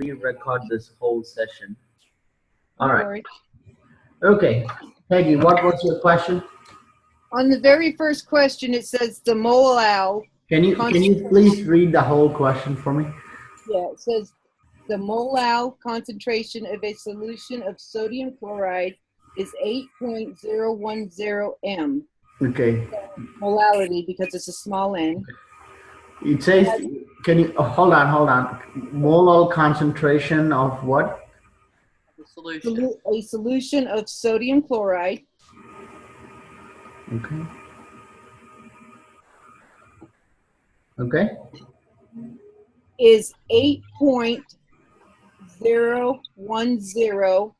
re-record this whole session. No All right. worries. Okay. Peggy, what was your question? On the very first question, it says the Molar. Can you please read the whole question for me? Yeah, it says the Molar concentration of a solution of sodium chloride is 8.010 m. Okay. Molality, because it's a small n. It says, can you hold on. Molar concentration of what? A solution of sodium chloride. Okay. Okay. Is 8.010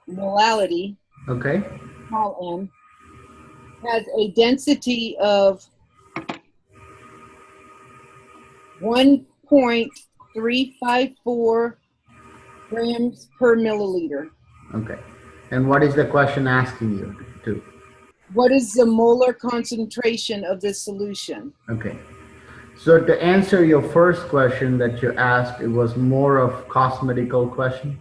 molality. Okay. Small m. Has a density of 1.354 grams per milliliter. Okay. And what is the question asking you to? What is the molar concentration of this solution? Okay. So to answer your first question that you asked, it was more of cosmetical question.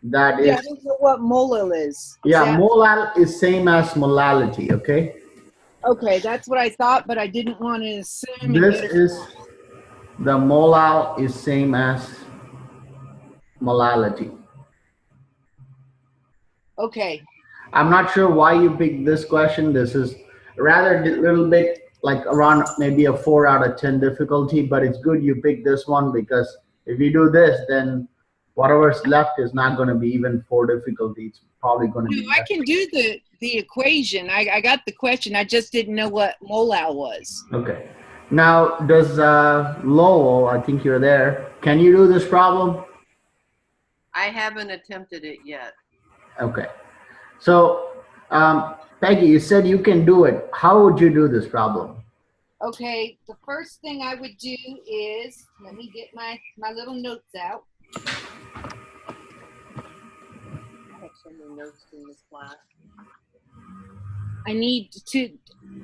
That is. Yeah, I don't know what molar is. Yeah, molar is same as molality. Okay. Okay, that's what I thought, but I didn't want to assume. This is the molar is same as molality. Okay. I'm not sure why you picked this question. This is rather a little bit like around maybe a 4 out of 10 difficulty, but it's good you picked this one because if you do this, then whatever's left is not going to be even 4 difficulty. It's probably going to be. I can do the equation. I got the question. I just didn't know what molar was. Okay. Now, does Lowell, I think you're there, can you do this problem? I haven't attempted it yet. Okay. So, Peggy, you said you can do it. How would you do this problem? Okay, the first thing I would do is, let me get my little notes out. I have so many notes in this class. I need to,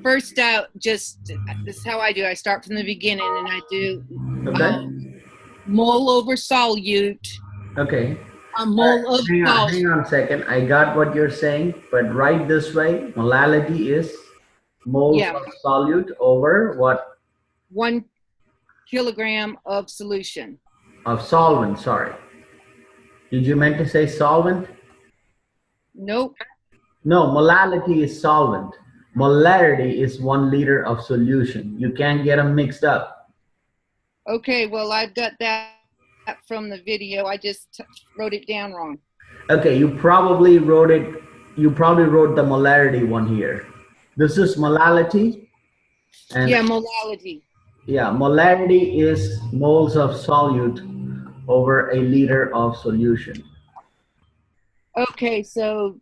first out, just, this is how I do. I start from the beginning and I do mole over solute. Okay. A mole of salt. Hang on a second. I got what you're saying, but write this way. Molality is moles of solute over what? 1 kilogram of solution. Of solvent, sorry. Did you meant to say solvent? Nope. No, molality is solvent. Molarity is 1 liter of solution. You can't get them mixed up. Okay, well, I've got that from the video. I just wrote it down wrong. Okay, you probably wrote the molarity one here. This is molality. And yeah, molality. Yeah, molarity is moles of solute over a liter of solution. Okay, so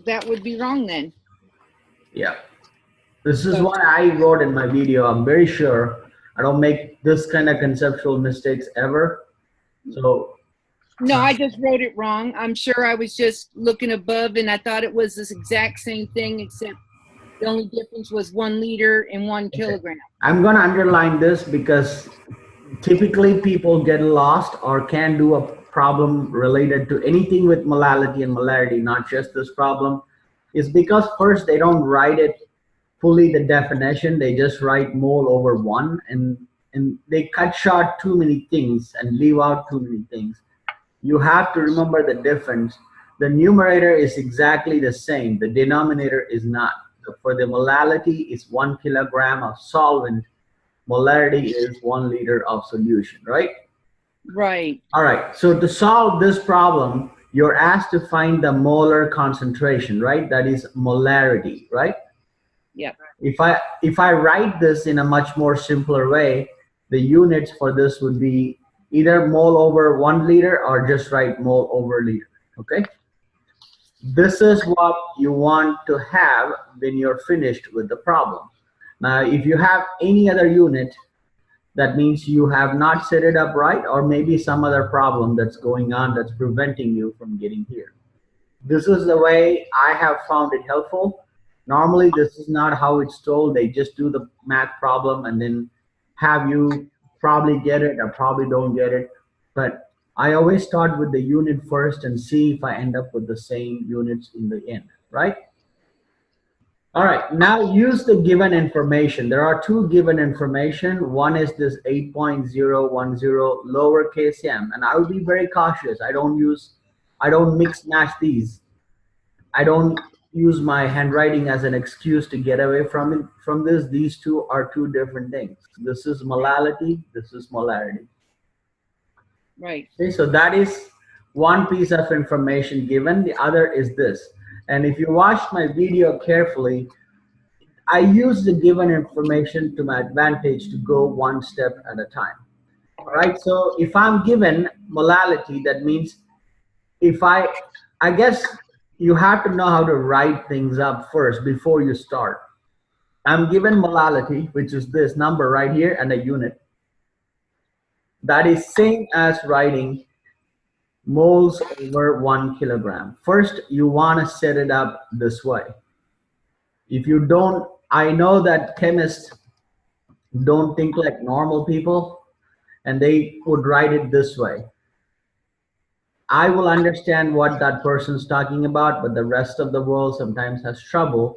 that would be wrong then. Yeah. This is what I wrote in my video. I'm very sure I don't make this kind of conceptual mistakes ever. So. No, I just wrote it wrong. I'm sure I was just looking above and I thought it was this exact same thing, except the only difference was 1 liter and 1 kilogram. I'm going to underline this because typically people get lost or can do a problem related to anything with molality and molarity, not just this problem, is because first they don't write it fully the definition. They just write mole over 1 and they cut short too many things and leave out too many things. You have to remember the difference. The numerator is exactly the same. The denominator is not. So for the molality is 1 kilogram of solvent. Molarity is 1 liter of solution, right? Right. All right. So to solve this problem, you're asked to find the molar concentration, right? That is molarity, right? Yeah. If I write this in a much more simpler way, the units for this would be either mole over 1 liter or just write mole over liter. Okay. This is what you want to have when you're finished with the problem. Now, if you have any other unit, that means you have not set it up right, or maybe some other problem that's going on that's preventing you from getting here. This is the way I have found it helpful. Normally, this is not how it's told. They just do the math problem and then have you probably get it or probably don't get it. but I always start with the unit first and see if I end up with the same units in the end, right? All right, now use the given information. There are two given information. One is this 8.010 lowercase m, and I will be very cautious. I don't mix match these. I don't use my handwriting as an excuse to get away from it. From this, these two are two different things. This is molality, this is molarity. Right. Okay, so that is one piece of information given. The other is this. And if you watch my video carefully, I use the given information to my advantage to go one step at a time. All right, so if I'm given molality, that means if I guess you have to know how to write things up first before you start. I'm given molality, which is this number right here and a unit. That is same as writing moles over 1 kilogram. First, you want to set it up this way. If you don't, I know that chemists don't think like normal people, and they would write it this way. I will understand what that person's talking about, but the rest of the world sometimes has trouble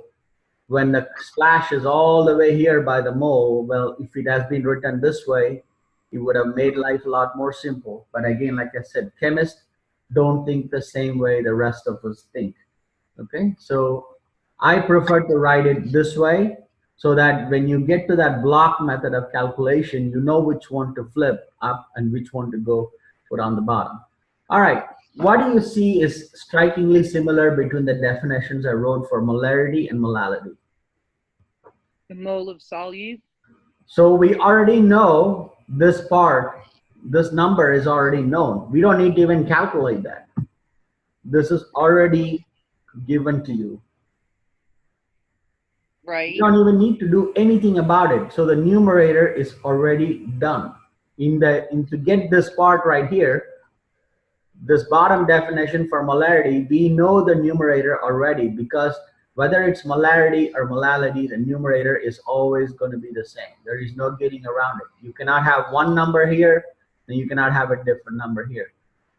when the splash is all the way here by the mole. Well, if it has been written this way, it would have made life a lot more simple. But again, like I said, chemists don't think the same way the rest of us think. Okay, so I prefer to write it this way so that when you get to that block method of calculation, you know which one to flip up and which one to go put on the bottom. All right, what do you see is strikingly similar between the definitions I wrote for molarity and molality? The mole of solute. So we already know this part, this number is already known. We don't need to even calculate that. This is already given to you. Right. You don't even need to do anything about it. So the numerator is already done. To get this part right here, this bottom definition for molarity, we know the numerator already, because whether it's molarity or molality, the numerator is always going to be the same. There is no getting around it. You cannot have one number here, and you cannot have a different number here.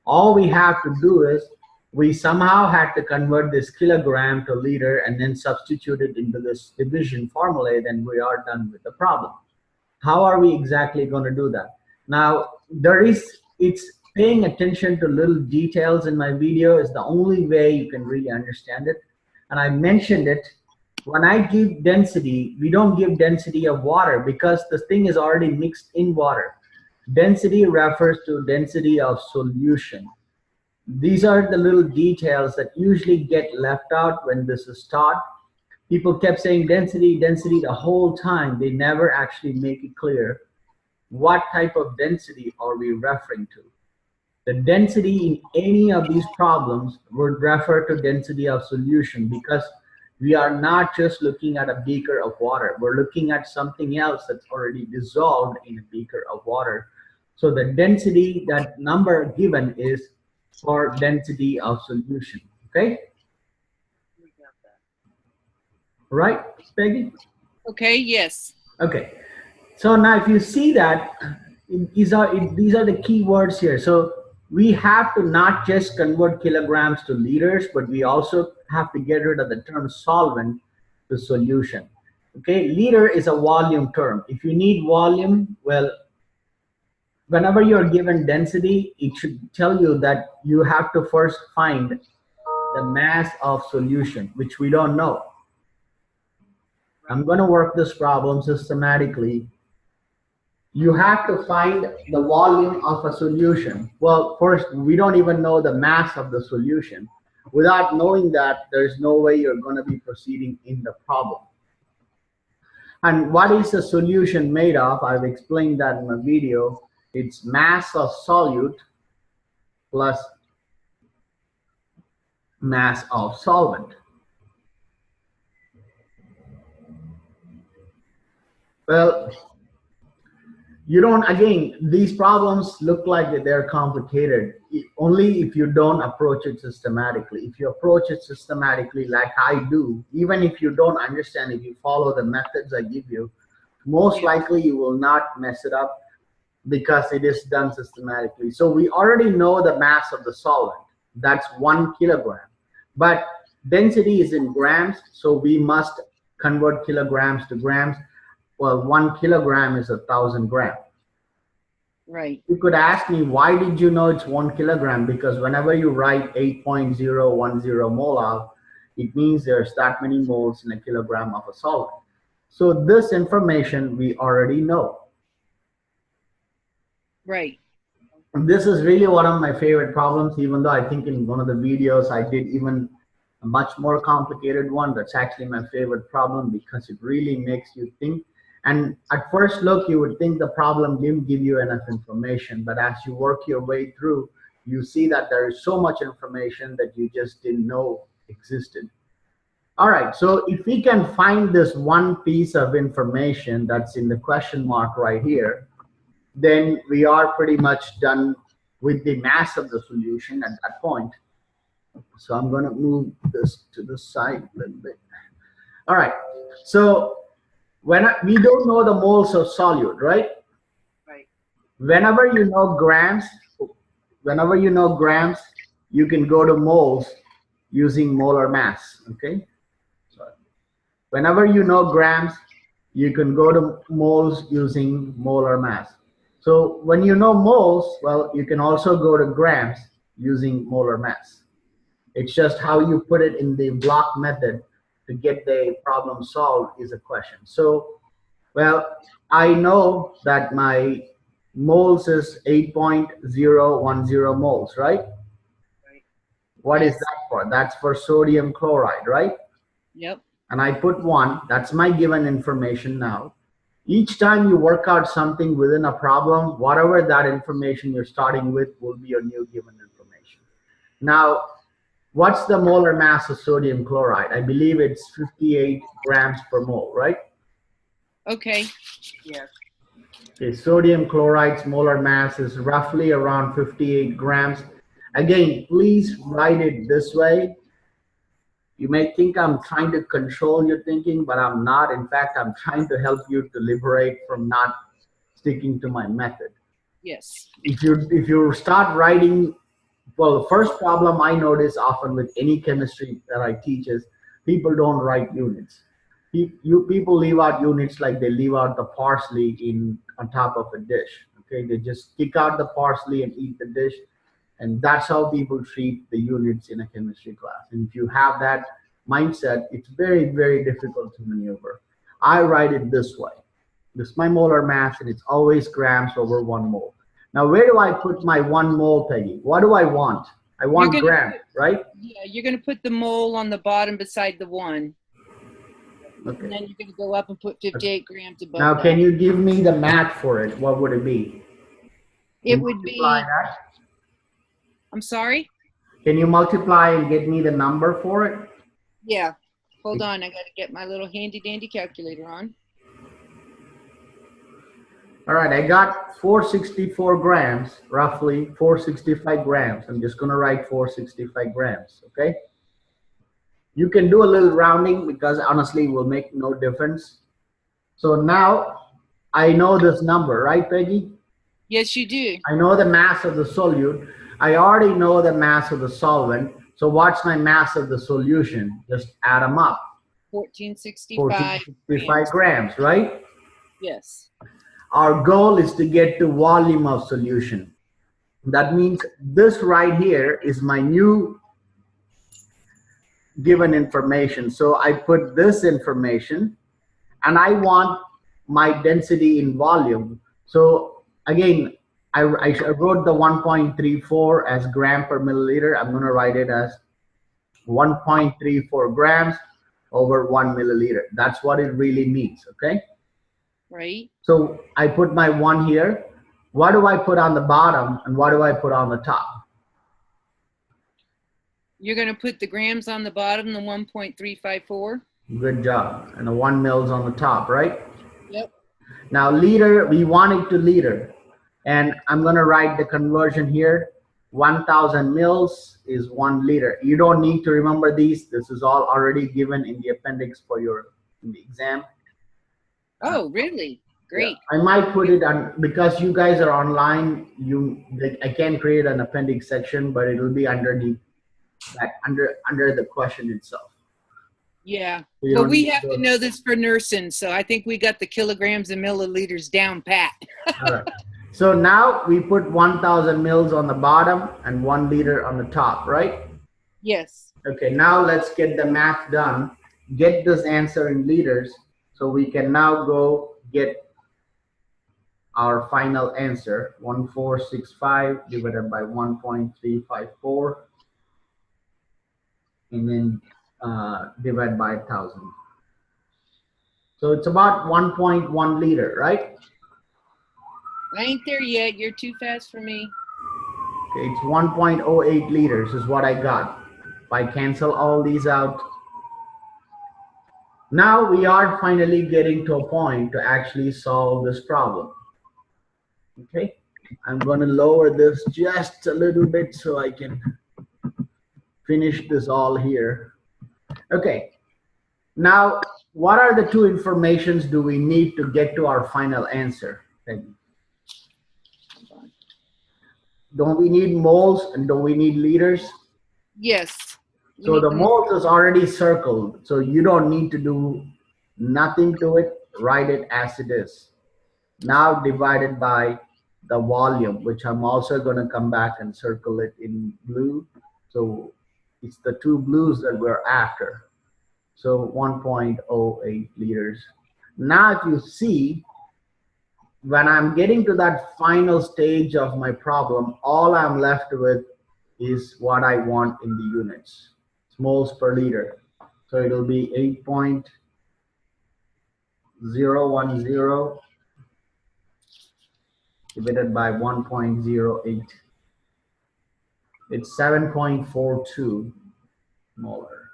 All we have to do is, we somehow had to convert this kilogram to liter and then substitute it into this division formula, then we are done with the problem. How are we exactly going to do that? Now, it's paying attention to little details in my video is the only way you can really understand it. And I mentioned it, when I give density, we don't give density of water because the thing is already mixed in water. Density refers to density of solution. These are the little details that usually get left out when this is taught. People kept saying density, density the whole time. They never actually make it clear what type of density are we referring to. The density in any of these problems would refer to density of solution, because we are not just looking at a beaker of water. We're looking at something else that's already dissolved in a beaker of water. So the density, that number given, is for density of solution. Okay? Right, Peggy? Okay, yes. Okay. So now if you see that, these are the key words here. So we have to not just convert kilograms to liters, but we also have to get rid of the term solvent to solution. Okay, liter is a volume term. If you need volume, well, whenever you're given density, it should tell you that you have to first find the mass of solution, which we don't know. I'm going to work this problem systematically. You have to find the volume of a solution. Well, first, we don't even know the mass of the solution. Without knowing that, there's no way you're going to be proceeding in the problem. And what is the solution made of? I've explained that in my video. It's mass of solute plus mass of solvent. Well, you don't, again, these problems look like they're complicated only if you don't approach it systematically. If you approach it systematically like I do, even if you don't understand, if you follow the methods I give you, most likely you will not mess it up. because it is done systematically. So we already know the mass of the solvent. That's 1 kilogram. But density is in grams, so we must convert kilograms to grams. Well, 1 kilogram is 1,000 grams. Right. You could ask me, why did you know it's 1 kilogram? Because whenever you write 8.010 molar, it means there's that many moles in a kilogram of a solvent. So this information we already know. Right. And this is really one of my favorite problems, even though I think in one of the videos I did even a much more complicated one. That's actually my favorite problem because it really makes you think. And at first look, you would think the problem didn't give you enough information, but as you work your way through, you see that there is so much information that you just didn't know existed. All right, so if we can find this one piece of information that's in the question mark right here, then we are pretty much done with the mass of the solution at that point. So I'm going to move this to the side a little bit. All right, so we don't know the moles of solute, right? Right. Whenever you know grams, you can go to moles using molar mass, okay? So whenever you know grams, you can go to moles using molar mass. So when you know moles, well, you can also go to grams using molar mass. It's just how you put it in the block method to get the problem solved is a question. So, well, I know that my moles is 8.010 moles, right? Right. What is that for? That's for sodium chloride, right? Yep. And I put 1. That's my given information now. Each time you work out something within a problem, whatever that information you're starting with will be your new given information. Now, what's the molar mass of sodium chloride? I believe it's 58 grams per mole, right? Okay. Yes. Okay, sodium chloride's molar mass is roughly around 58 grams. Again, please write it this way. You may think I'm trying to control your thinking, but I'm not. In fact, I'm trying to help you to liberate from not sticking to my method. Yes. If you start writing, well, the first problem I notice often with any chemistry that I teach is people don't write units. People leave out units like they leave out the parsley on top of a dish. Okay, they just kick out the parsley and eat the dish. And that's how people treat the units in a chemistry class. And if you have that mindset, it's very, very difficult to maneuver. I write it this way. This is my molar mass, and it's always grams over 1 mole. Now, where do I put my 1 mole, Peggy? What do I want? I want grams, right? Yeah, you're going to put the mole on the bottom beside the 1. Okay. And then you're going to go up and put 58 grams above Now, that. can you give me the math for it? What would it be? It would be, That? I'm sorry? Can you multiply and get me the number for it? Yeah. Hold on. I got to get my little handy dandy calculator on. All right, I got 464 grams, roughly 465 grams. I'm just going to write 465 grams, okay? You can do a little rounding because honestly it will make no difference. So now I know this number, right, Peggy? Yes, you do. I know the mass of the solute. I already know the mass of the solvent. So what's my mass of the solution? Just add them up. 1465. 1465 grams, right? Yes. Our goal is to get to volume of solution. That means this right here is my new given information. So I put this information and I want my density in volume. So again, I wrote the 1.34 as gram per milliliter. I'm going to write it as 1.34 grams over 1 milliliter. That's what it really means, okay? Right. So I put my 1 here. What do I put on the bottom and what do I put on the top? You're going to put the grams on the bottom, the 1.354. Good job. And the 1 mils on the top, right? Yep. Now liter, we want it to liter. And I'm going to write the conversion here. 1,000 mils is 1 liter. You don't need to remember these. This is all already given in the appendix for your in the exam. Oh, really? Great. I might put it on because you guys are online. I can create an appendix section, but it will be underneath that under the question itself. Yeah. So you Well, don't we need have to go- know this for nursing, so I think we got the kilograms and milliliters down pat. All right. So now we put 1,000 mils on the bottom and 1 liter on the top, right? Yes. Okay. Now let's get the math done. Get this answer in liters, so we can now go get our final answer. 1465 divided by 1.354, and then divide by 1,000. So it's about 1.1 liter, right? I ain't there yet. You're too fast for me. Okay, it's 1.08 liters is what I got. If I cancel all these out, now we are finally getting to a point to actually solve this problem. Okay, I'm going to lower this just a little bit so I can finish this all here. Okay, now what are the two informations do we need to get to our final answer? Peggy? Don't we need moles and don't we need liters? Yes. So the moles is already circled, so you don't need to do nothing to it. Write it as it is. Now divided by the volume, which I'm also going to come back and circle it in blue. So it's the two blues that we're after. So 1.08 liters. Now if you see, when I'm getting to that final stage of my problem, all I'm left with is what I want in the units. It's moles per liter. So it'll be 8.010 divided by 1.08. It's 7.42 molar.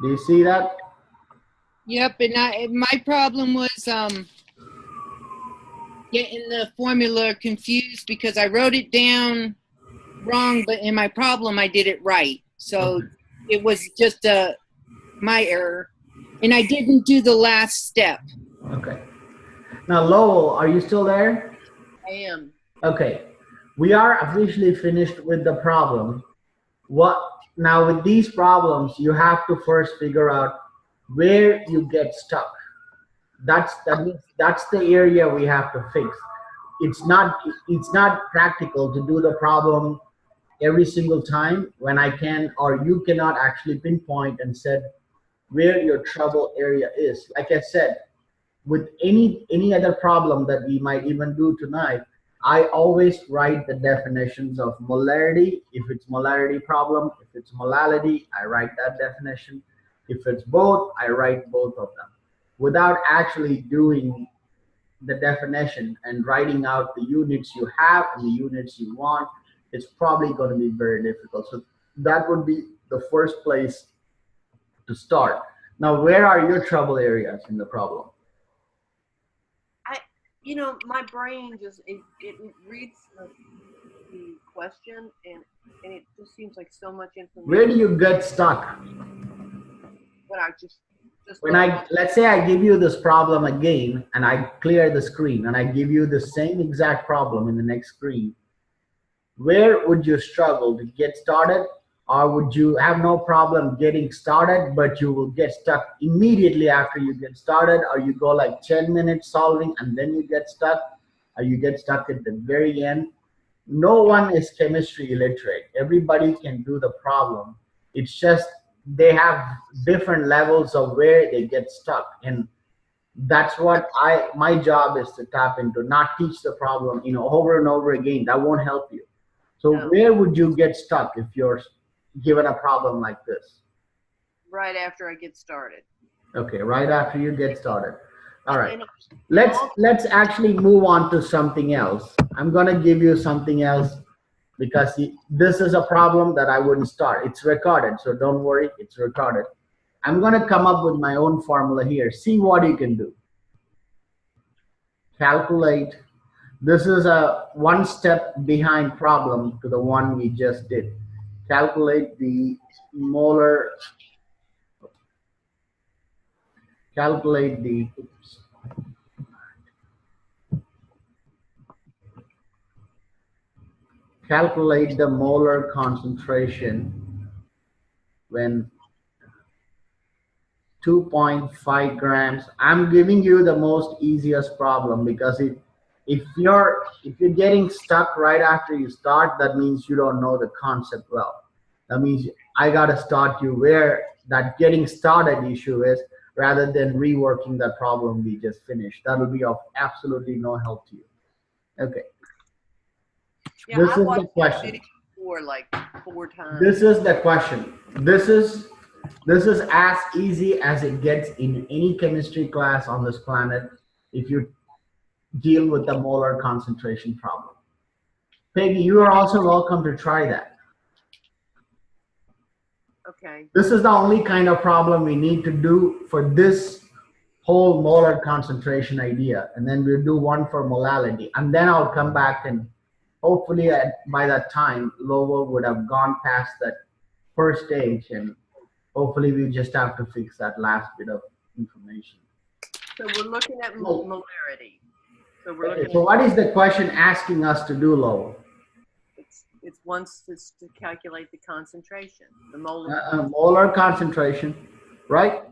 Do you see that? Yep, and my problem was getting the formula confused because I wrote it down wrong, but in my problem I did it right. So it was just my error, and I didn't do the last step. Okay. Now Lowell, are you still there? I am. Okay. We are officially finished with the problem. Now with these problems, you have to first figure out where you get stuck. That's the area we have to fix. It's not practical to do the problem every single time when I can or you cannot actually pinpoint and said where your trouble area is. Like I said, with any other problem that we might even do tonight, I always write the definitions of molarity. If it's molarity problem, if it's molality, I write that definition. If it's both, I write both of them. Without actually doing the definition and writing out the units you have and the units you want, it's probably going to be very difficult. So that would be the first place to start. Now, where are your trouble areas in the problem? My brain just it reads the question and it just seems like so much information. Where do you get stuck? But I just when let's say I give you this problem again and I clear the screen and I give you the same exact problem in the next screen, where would you struggle to get started, or would you have no problem getting started but you will get stuck immediately after you get started, or you go like 10 minutes solving and then you get stuck, or you get stuck at the very end? No one is chemistry illiterate. Everybody can do the problem. It's just they have different levels of where they get stuck, and that's what my job is to tap into, not teach the problem over and over again. That won't help you. So where would you get stuck if you're given a problem like this? Right after I get started. Okay, right after you get started. All right, let's actually move on to something else. I'm gonna give you something else because this is a problem that I wouldn't start. It's recorded, so don't worry, it's recorded. I'm gonna come up with my own formula here. See what you can do. Calculate. This is a one step behind problem to the one we just did. calculate the molar, calculate the, oops, calculate the molar concentration when 2.5 grams. I'm giving you the most easiest problem because if you're getting stuck right after you start, that means you don't know the concept well. That means I got to start you where that getting started issue is, rather than reworking that problem we just finished. That will be of absolutely no help to you. Okay. Yeah, This I is watched the that question. video before, like 4 times. This is the question. This is as easy as it gets in any chemistry class on this planet if you deal with the molar concentration problem. Peggy, you are also welcome to try that. Okay. This is the only kind of problem we need to do for this whole molar concentration idea, and then we'll do one for molality, and then I'll come back and hopefully by that time Lowell would have gone past that first stage, and hopefully we just have to fix that last bit of information. So we're looking at molarity. So we're Okay, looking so at what is the question asking us to do, Lowell? it's once it's to calculate the concentration, the molar. Molar concentration, right?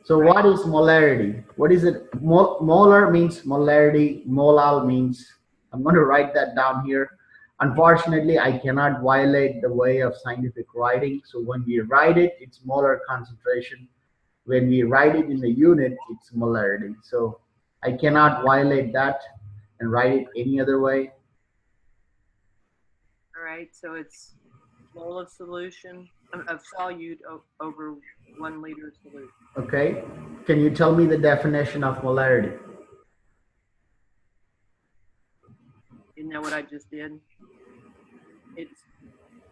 So Right. what is molarity? What is it? Molar means molarity. Molal means, I'm going to write that down here. Unfortunately, I cannot violate the way of scientific writing. So when we write it, it's molar concentration. When we write it in the unit, it's molarity. So I cannot violate that and write it any other way. All right. So it's mole of solution of solute over 1 liter of solution. Okay. Can you tell me the definition of molarity? Isn't that what I just did? It's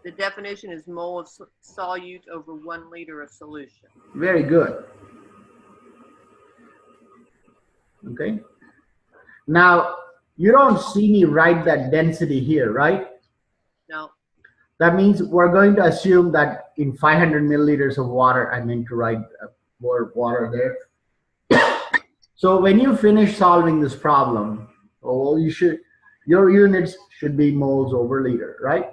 the definition is mole of solute over 1 liter of solution. Very good. Okay. Now, you don't see me write that density here, right? No. That means we're going to assume that in 500 milliliters of water, I meant to write more water there. So when you finish solving this problem, your units should be moles over liter, right?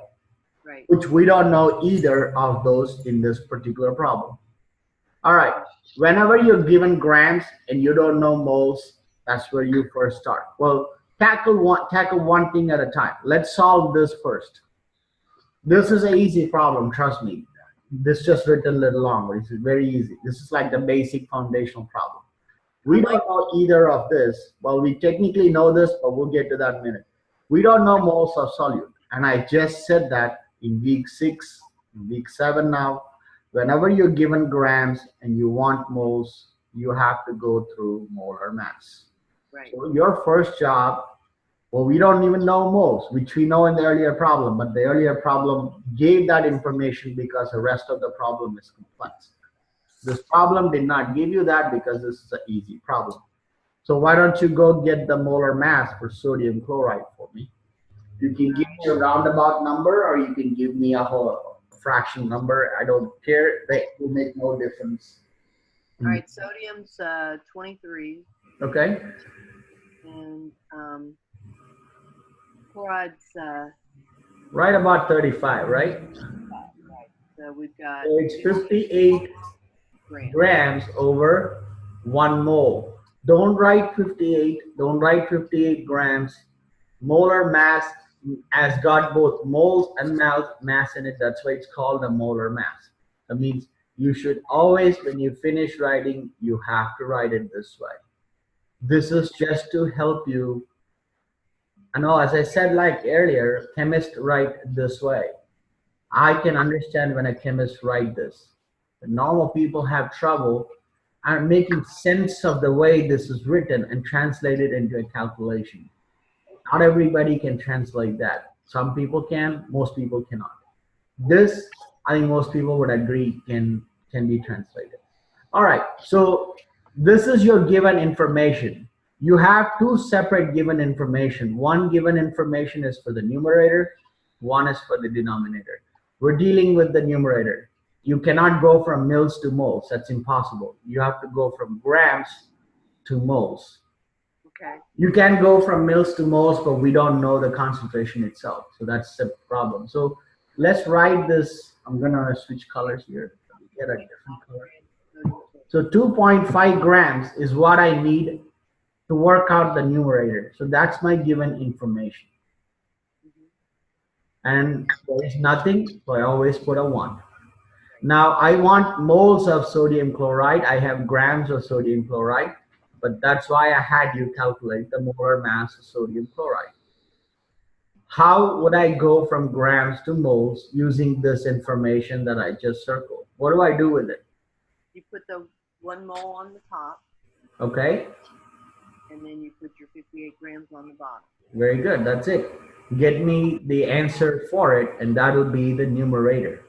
Right. Which we don't know either of those in this particular problem. All right. Whenever you're given grams and you don't know moles, that's where you first start. Well, tackle one thing at a time. Let's solve this first. This is an easy problem, trust me. This just written a little long, but it's very easy. This is like the basic foundational problem. We don't know either of this. Well, we technically know this, but we'll get to that in a minute. We don't know moles of solute. And I just said that in week 6, week 7 now. Whenever you're given grams and you want moles, you have to go through molar mass. Right. So your first job, well, we don't even know moles, which we know in the earlier problem, but the earlier problem gave that information because the rest of the problem is complex. This problem did not give you that because this is an easy problem. So why don't you go get the molar mass for sodium chloride for me? You can give me a roundabout number or you can give me a whole fraction number. I don't care. They will make no difference. All right. Sodium's 23. Okay. And chloride's right about 35, right? Right. So we've got. So it's 58 grams over 1 mole. Don't write 58. Don't write 58 grams. Molar mass has got both moles and mass in it. That's why it's called a molar mass. That means you should always, when you finish writing, you have to write it this way. This is just to help you. I know, as I said like earlier, chemists write this way. I can understand when a chemist write this. But normal people have trouble making sense of the way this is written and translate it into a calculation. Not everybody can translate that. Some people can, most people cannot. This, I think most people would agree, can be translated. All right, so this is your given information. You have 2 separate given information. One given information is for the numerator, one is for the denominator. We're dealing with the numerator. You cannot go from mils to moles. That's impossible. You have to go from grams to moles. Okay. You can go from mils to moles, but we don't know the concentration itself. So that's the problem. So let's write this. I'm going to switch colors here. Let me get a different color. So 2.5 grams is what I need to work out the numerator. So that's my given information. And there is nothing, so I always put a 1. Now I want moles of sodium chloride. I have grams of sodium chloride, but that's why I had you calculate the molar mass of sodium chloride. How would I go from grams to moles using this information that I just circled? What do I do with it? You put the 1 mole on the top. Okay. And then you put your 58 grams on the bottom. Very good. That's it. Get me the answer for it, and that would be the numerator.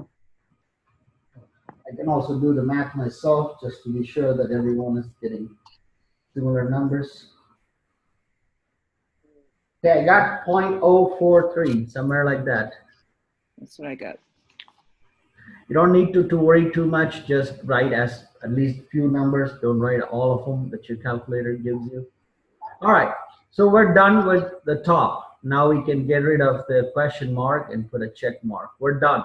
I can also do the math myself just to be sure that everyone is getting similar numbers. Okay, I got 0.043, somewhere like that. That's what I got. You don't need to worry too much. Just write as at least a few numbers. Don't write all of them that your calculator gives you. All right, so we're done with the top. Now we can get rid of the question mark and put a check mark. We're done.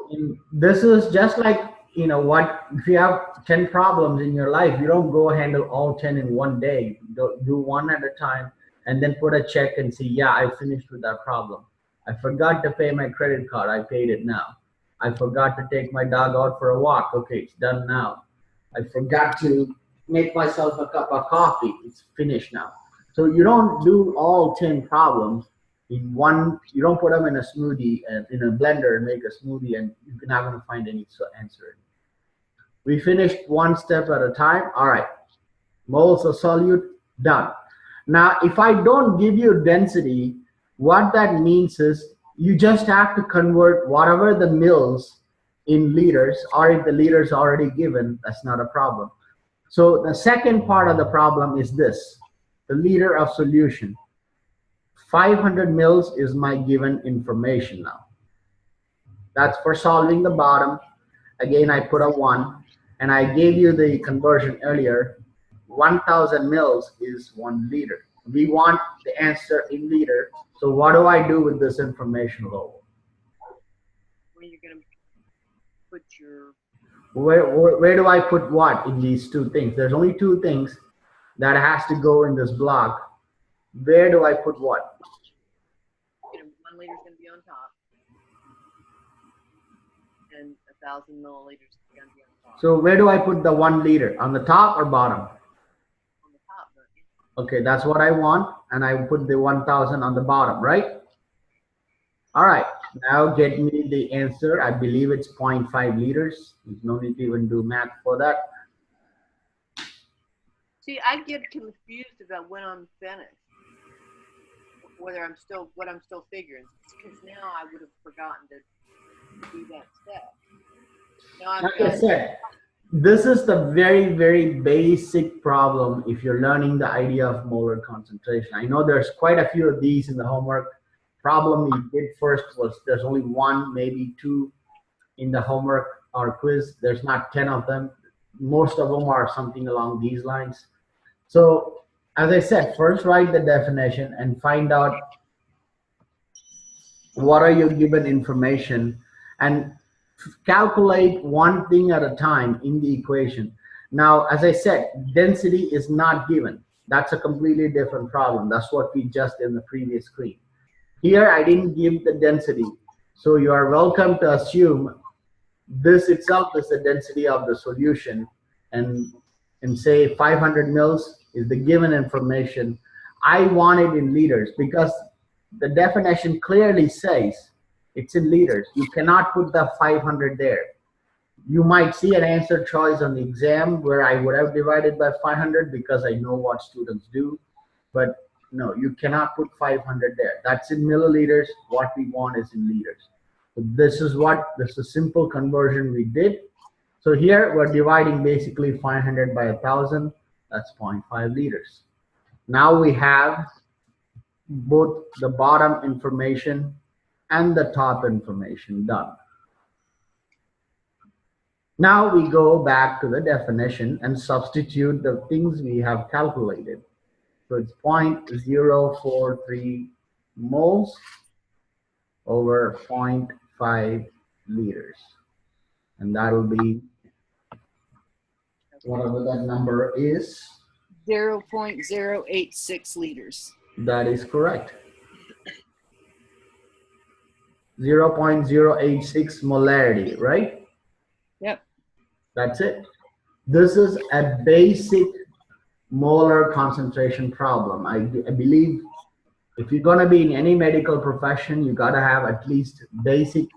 And this is just like, you know what, if you have 10 problems in your life, you don't go handle all 10 in one day. Do one at a time and then put a check and see, yeah, I finished with that problem. I forgot to pay my credit card. I paid it now. I forgot to take my dog out for a walk. Okay, it's done now. I forgot to make myself a cup of coffee. It's finished now. So you don't do all 10 problems in one. You don't put them in a smoothie and in a blender and make a smoothie and you're not going to find any answer. We finished one step at a time. All right, moles of solute, done. Now, if I don't give you density, what that means is you just have to convert whatever the mils in liters, or if the liters already given, that's not a problem. So the second part of the problem is this, the liter of solution. 500 mils is my given information now. That's for solving the bottom. Again, I put a 1, and I gave you the conversion earlier. 1,000 mils is 1 liter. We want the answer in liter. So what do I do with this information, Lowell? Where you're going to put your... Where do I put what in these two things? There's only two things that has to go in this block. Where do I put what? 1 liter is going to be on top. And 1,000 milliliters is going to be on top. So where do I put the 1 liter? On the top or bottom? On the top. Okay, that's what I want. And I put the 1,000 on the bottom, right? All right, now get me the answer. I believe it's 0.5 liters. There's no need to even do math for that. See, I get confused about when I'm finished. Whether I'm still, what I'm still figuring. Because now I would have forgotten to do that step. Now Like I said, this is the very, very basic problem if you're learning the idea of molar concentration. I know there's quite a few of these in the homework. Problem you did first was there's only 1, maybe 2 in the homework or quiz. There's not 10 of them. Most of them are something along these lines. So as I said, first write the definition and find out what are your given information and calculate one thing at a time in the equation. Now, as I said, density is not given. That's a completely different problem. That's what we just did in the previous screen. Here, I didn't give the density. So you are welcome to assume this itself is the density of the solution and say 500 mils is the given information. I want it in liters because the definition clearly says it's in liters. You cannot put the 500 there. You might see an answer choice on the exam where I would have divided by 500 because I know what students do, but no, you cannot put 500 there. That's in milliliters. What we want is in liters. So this is a simple conversion we did. So here we're dividing basically 500 by 1,000. That's 0.5 liters. Now we have both the bottom information and the top information done. Now we go back to the definition and substitute the things we have calculated. So it's 0.043 moles over 0.5 liters. And that'll be whatever that number is. 0.086 liters. That is correct. 0.086 molarity, right? Yep. That's it. This is a basic molar concentration problem. I believe if you're going to be in any medical profession, you got to have at least basic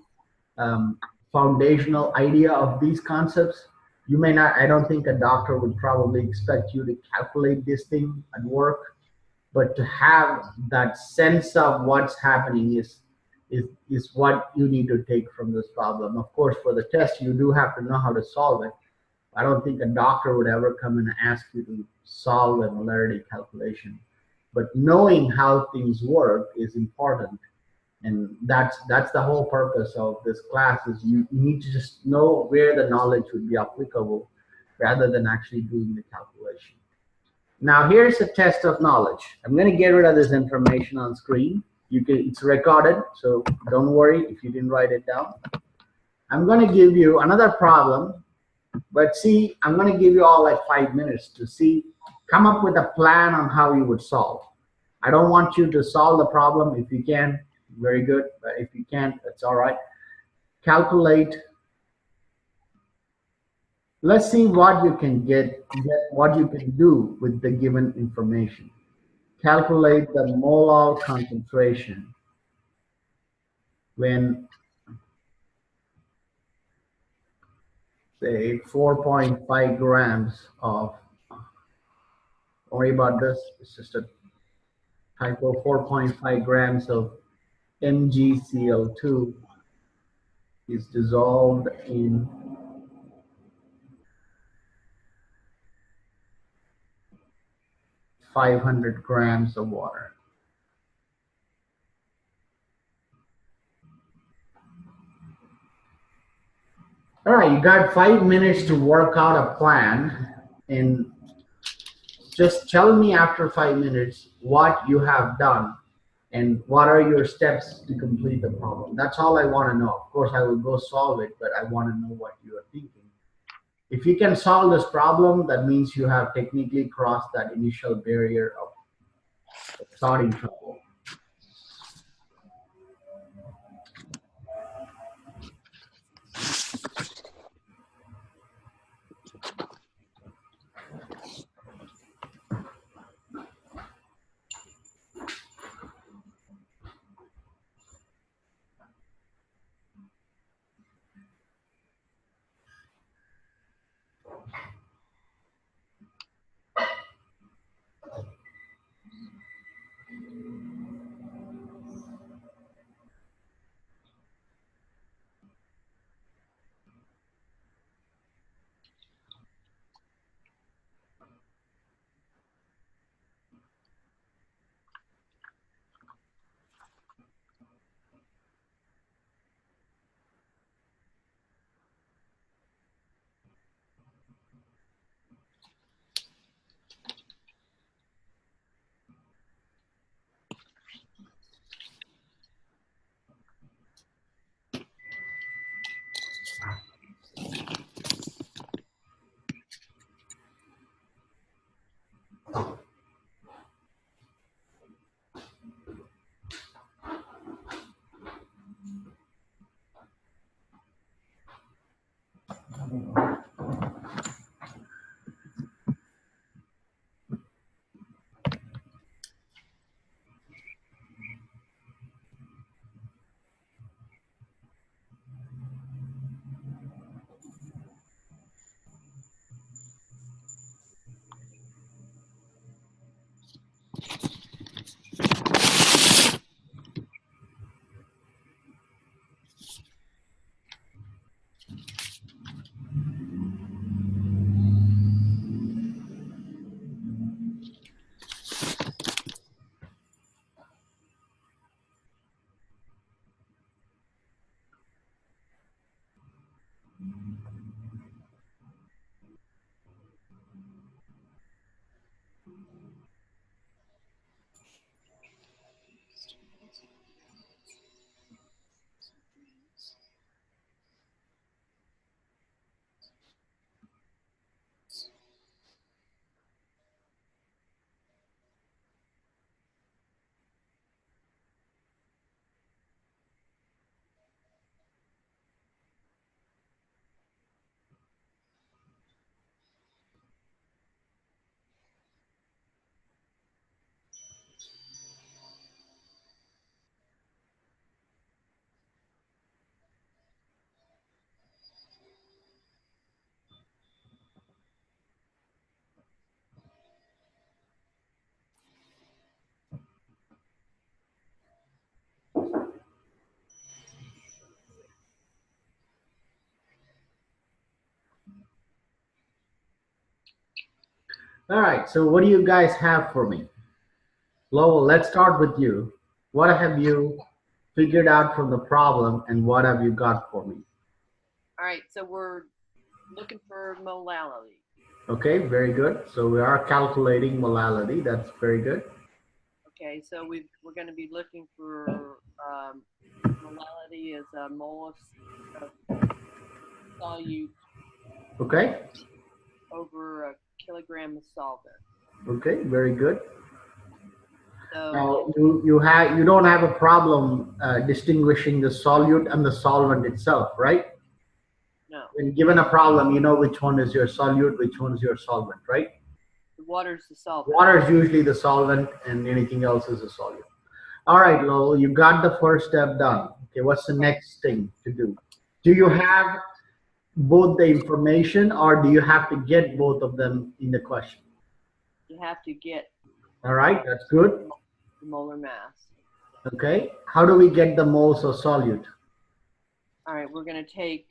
foundational idea of these concepts. You may not, I don't think a doctor would probably expect you to calculate this thing at work, but to have that sense of what's happening is what you need to take from this problem. Of course, for the test, you do have to know how to solve it. I don't think a doctor would ever come and ask you to solve a molarity calculation. But knowing how things work is important. And that's the whole purpose of this class is you need to just know where the knowledge would be applicable rather than actually doing the calculation. Now here's a test of knowledge. I'm going to get rid of this information on screen. It's recorded, so don't worry if you didn't write it down. I'm going to give you another problem, but see, I'm going to give you all like 5 minutes to come up with a plan on how you would solve. I don't want you to solve the problem. If you can, very good. But if you can't, that's all right. Calculate. Let's see what you can get what you can do with the given information. Calculate the molar concentration when, say, 4.5 grams of, don't worry about this, it's just a typo, 4.5 grams of MgCl2 is dissolved in 500 grams of water. All right, you got 5 minutes to work out a plan, and just tell me after 5 minutes what you have done and what are your steps to complete the problem. That's all I want to know. Of course, I will go solve it, but I want to know what you are thinking. If you can solve this problem, that means you have technically crossed that initial barrier of starting trouble. All right, so what do you guys have for me? Lowell, let's start with you. What have you figured out from the problem and what have you got for me? All right, so we're looking for molality. Okay, very good. So we are calculating molality. That's very good. Okay, so we're going to be looking for molality as a mole of solute Okay, over a kilogram of solvent. okay, very good. So Now you don't have a problem distinguishing the solute and the solvent itself, right? no, When given a problem, you know which one is your solute, which one is your solvent, right? the water's the solvent. Water is usually the solvent and anything else is a solute. All right, Lowell, you got the first step done. Okay, what's the next thing to do? Do you have both the information or do you have to get both of them in the question? You have to get All right, that's good. the molar mass. Okay, how do we get the moles of solute? All right, we're going to take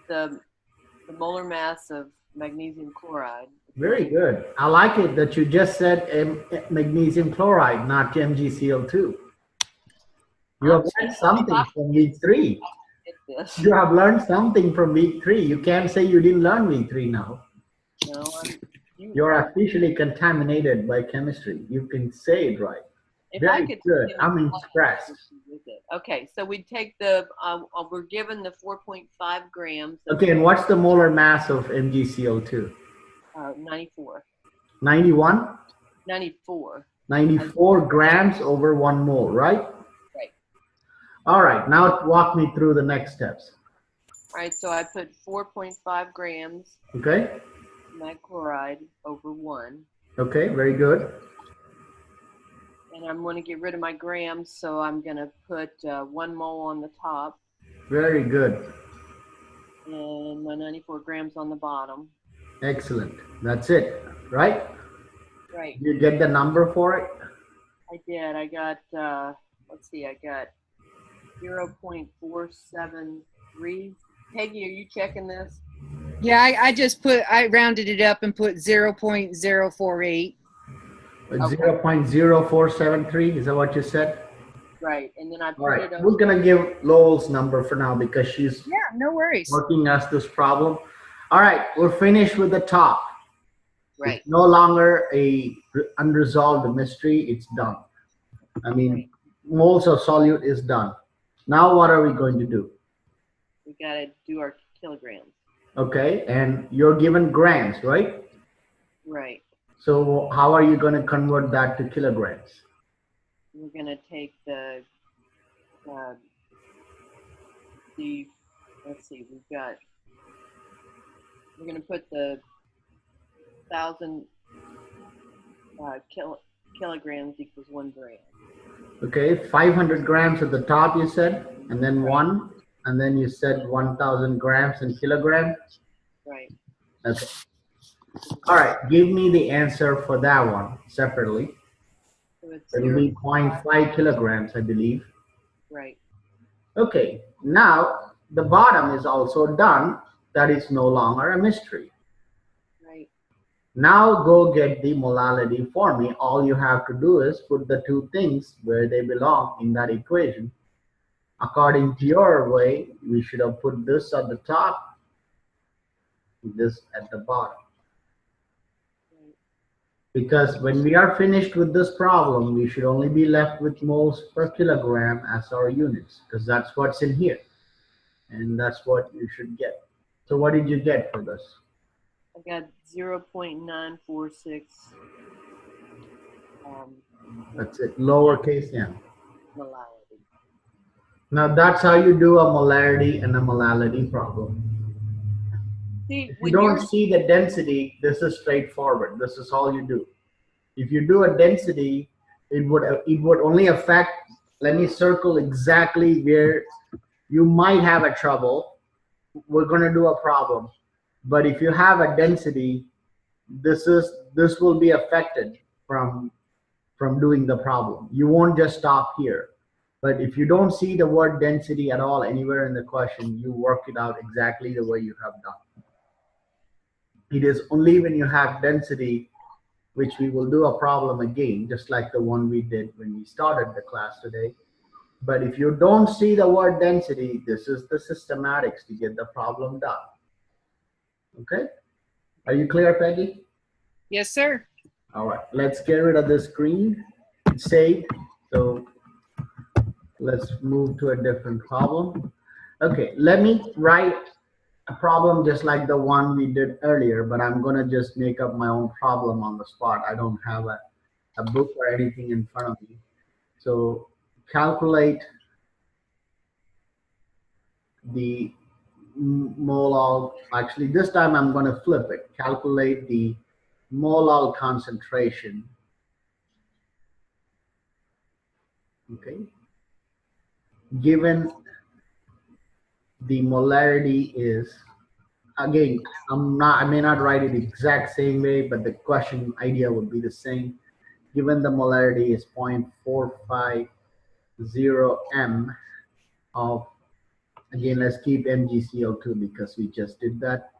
the molar mass of magnesium chloride. Very good. I like it that you just said magnesium chloride, not MgCl2. You have learned something from week 3. Get this. You have learned something from week 3. You can't say you didn't learn week 3 now. No, You're officially contaminated by chemistry. You can say it right. if I Very could, good. I'm impressed. Okay, so we take we're given the 4.5 grams of Okay, and what's the molar mass of MgCl2? 94. 91? 94. 94 grams over 1 mole, right? Right. All right, now walk me through the next steps. All right, so I put 4.5 grams Okay? mag chloride over 1. Okay, very good. And I'm going to get rid of my grams, so I'm going to put 1 mole on the top Very good. and my 94 grams on the bottom. Excellent. That's it, right? Right. You get the number for it? I did. I got, let's see, I got 0.473. Peggy, are you checking this? Yeah, I rounded it up and put 0.048. 0.0473, is that what you said? Right. And then I All put right, it over. we're gonna give Lowell's number for now because she's Yeah, no worries. working us this problem. All right, we're finished with the top. Right. It's no longer a unresolved mystery, it's done. I mean, moles of solute is done. Now what are we going to do? We got to do our kilograms. Okay, and you're given grams, right? Right. So how are you going to convert that to kilograms? We're going to take let's see, we're going to put the 1,000 kilograms equals 1 gram. Okay, 500 grams at the top you said, and then 1, and then you said 1,000 grams in kilograms. Right. Okay. All right, give me the answer for that one separately. So it's It will be 0.5 kilograms, I believe. Right. Okay, now the bottom is also done. That is no longer a mystery. Right. Now go get the molality for me. All you have to do is put the two things where they belong in that equation. According to your way, we should have put this at the top, this at the bottom. Because when we are finished with this problem, we should only be left with moles per kilogram as our units, because that's what's in here. And that's what you should get. So what did you get for this? I got 0.946. That's it, lowercase m. Molality. Now that's how you do a molarity and a molality problem. See, If you don't see the density, this is straightforward. This is all you do. If you do a density, it would only affect, let me circle exactly where you might have a trouble. We're going to do a problem. But if you have a density, this will be affected from doing the problem. You won't just stop here. But if you don't see the word density at all anywhere in the question, you work it out exactly the way you have done. It is only when you have density, which we will do a problem again, just like the one we did when we started the class today. But if you don't see the word density, this is the systematics to get the problem done. Okay? Are you clear, Peggy? Yes, sir. All right, let's get rid of the screen. It's saved. So let's move to a different problem. Okay, let me write a problem just like the one we did earlier, but I'm gonna just make up my own problem on the spot. I don't have a book or anything in front of me. So calculate the molal, actually this time I'm gonna flip it. Calculate the molal concentration. Okay. Given the molarity is, again, I may not write it the exact same way, but the question idea would be the same. Given the molarity is 0.450 m of, again, let's keep MgCl2 because we just did that.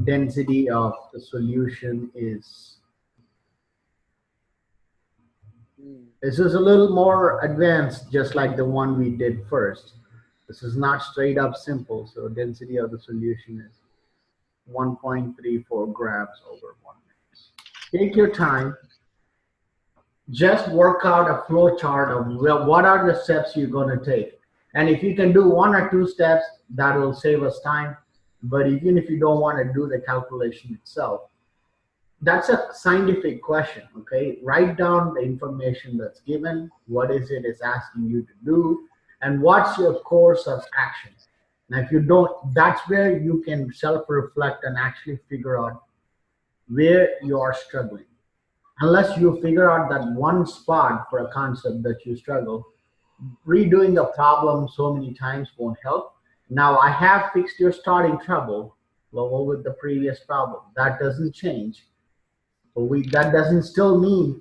Density of the solution is, this is a little more advanced, just like the one we did first. This is not straight up simple. So density of the solution is 1.34 grams over 1 minute. Take your time. Just work out a flow chart of what are the steps you're going to take. And if you can do 1 or 2 steps, that will save us time. But even if you don't want to do the calculation itself, that's a scientific question, okay? Write down the information that's given, what is it it's asking you to do, and what's your course of action. Now, if you don't, that's where you can self-reflect and actually figure out where you are struggling. Unless you figure out that one spot for a concept that you struggle, redoing the problem so many times won't help. Now, I have fixed your starting trouble level with the previous problem. That doesn't change. But that doesn't still mean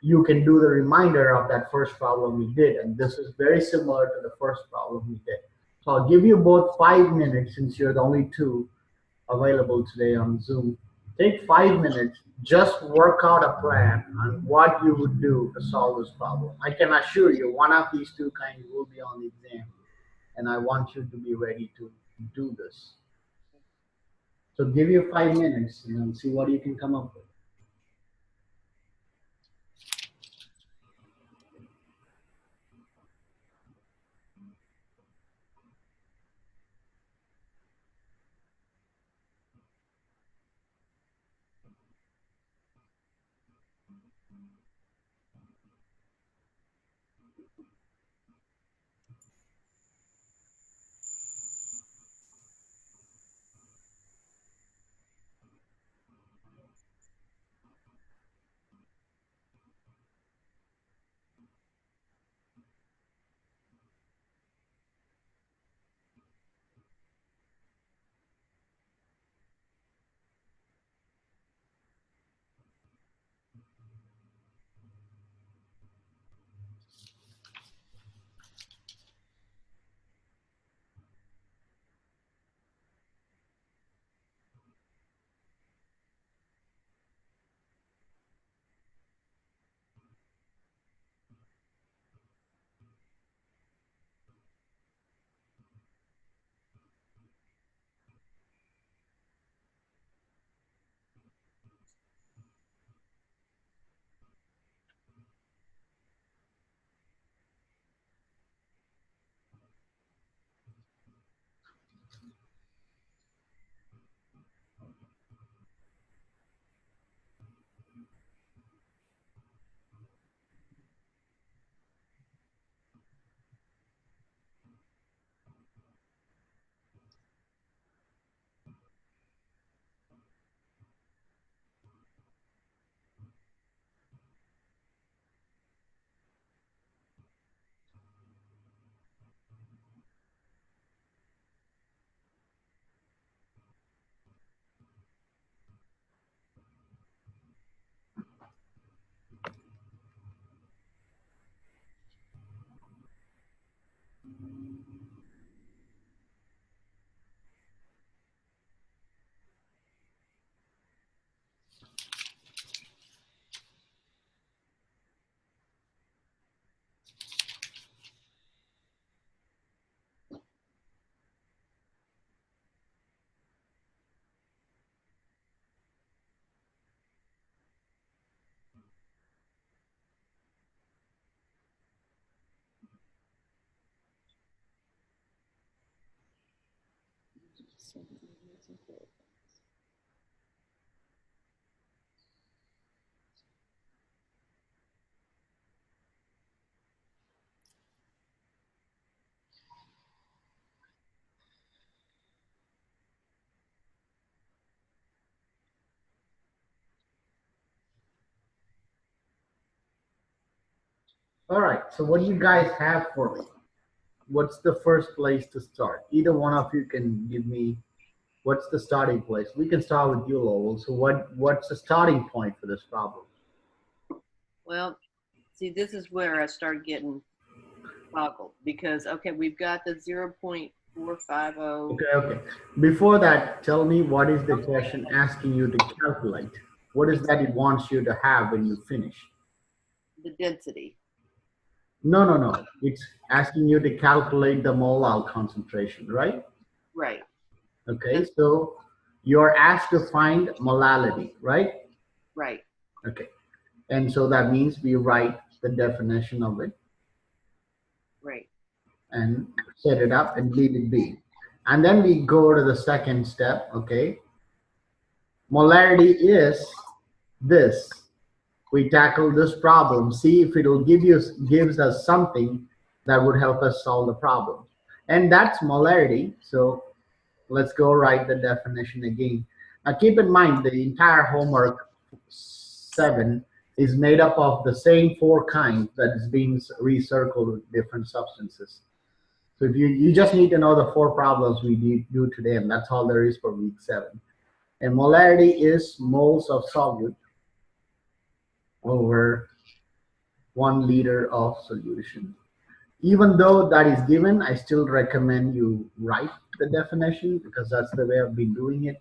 you can do the remainder of that first problem we did. And this is very similar to the first problem we did. So I'll give you both 5 minutes since you're the only 2 available today on Zoom. Take 5 minutes, just work out a plan on what you would do to solve this problem. I can assure you one of these 2 kinds will be on the exam, and I want you to be ready to do this. So give you 5 minutes and see what you can come up with. All right, so what do you guys have for me? What's the first place to start? Either one of you can give me what's the starting place. We can start with you, Lowell. So what's the starting point for this problem? Well, see, this is where I start getting boggled because, okay, we've got the 0.450. Okay. Before that, tell me what is the question asking you to calculate? What is that it wants you to have when you finish? The density. No. It's asking you to calculate the molar concentration, right? Right. Okay, so you're asked to find molality, right? Right. Okay, and so that means we write the definition of it Right. and set it up and leave it be. And then we go to the second step, okay? Molarity is this. We tackle this problem, see if it'll gives us something that would help us solve the problem. And that's molarity. So let's go write the definition again. Now keep in mind the entire homework 7 is made up of the same 4 kinds that is being recircled with different substances. So if you just need to know the 4 problems we do today, and that's all there is for week 7. And molarity is moles of solute over 1 liter of solution. Even though that is given, I still recommend you write the definition because that's the way I've been doing it.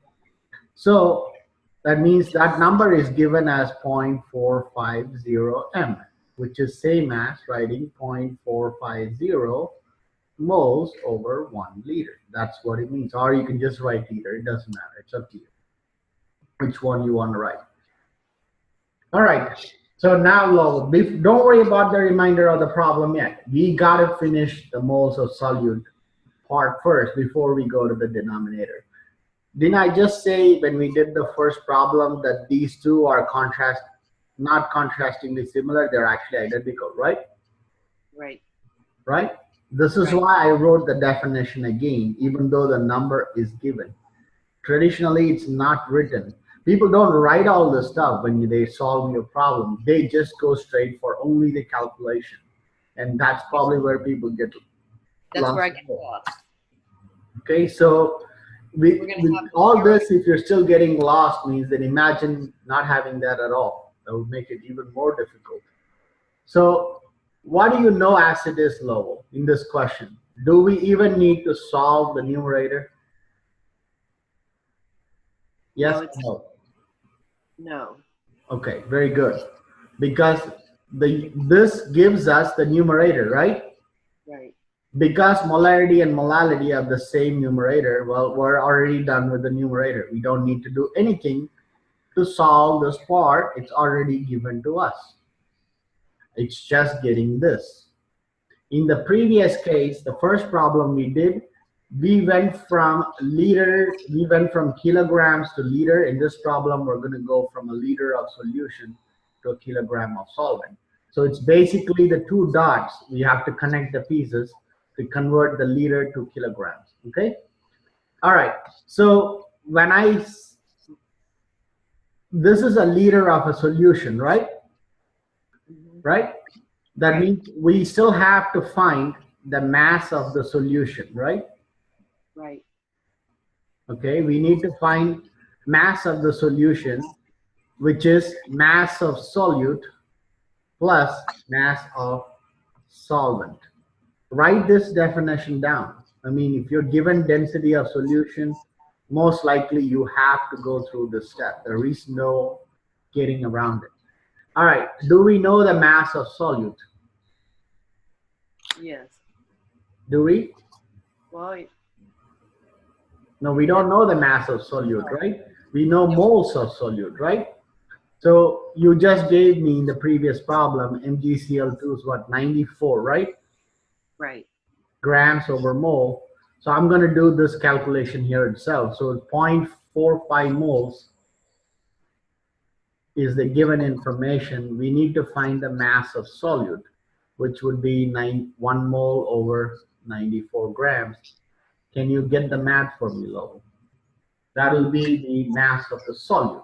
So that means that number is given as 0.450 m, which is same as writing 0.450 moles over 1 liter. That's what it means. Or you can just write liter. It doesn't matter. It's up to you which one you want to write. All right. So now, Lowell, don't worry about the remainder of the problem yet. We got to finish the moles of solute part first before we go to the denominator. Didn't I just say when we did the first problem that these two are not contrastingly similar, they're actually identical, right? Right. Right? This is why I wrote the definition again, even though the number is given. Traditionally, it's not written. People don't write all this stuff when they solve your problem. They just go straight for only the calculation. And that's probably where people get That's lost. where I get lost. Okay, so with all this, if you're still getting lost, means that imagine not having that at all. That would make it even more difficult. So what do you know as it is, Lowell, in this question? Do we even need to solve the numerator? Yes, no. No. Okay, very good. Because this gives us the numerator, right? Right. Because molarity and molality have the same numerator, well, we're already done with the numerator. We don't need to do anything to solve this part. It's already given to us. It's just getting this. In the previous case, the first problem we did, we went from kilograms to liter. In this problem, we're going to go from a liter of solution to a kilogram of solvent. So it's basically the 2 dots. We have to connect the pieces to convert the liter to kilograms. Okay. All right. So this is a liter of a solution, right? Right. That means we still have to find the mass of the solution, right? Right. Okay, we need to find mass of the solution, which is mass of solute plus mass of solvent. Write this definition down. I mean, if you're given density of solution, most likely you have to go through this step. There is no getting around it. All right, do we know the mass of solute? Yes. Do we? Well, no, we don't know the mass of solute, right? We know moles of solute, right? So you just gave me in the previous problem, MgCl2 is what, 94, right? Right. Grams over mole. So I'm going to do this calculation here itself. So 0.45 moles is the given information. We need to find the mass of solute, which would be 1 mole over 94 grams. Can you get the math for me, Lowell? That will be the mass of the solute.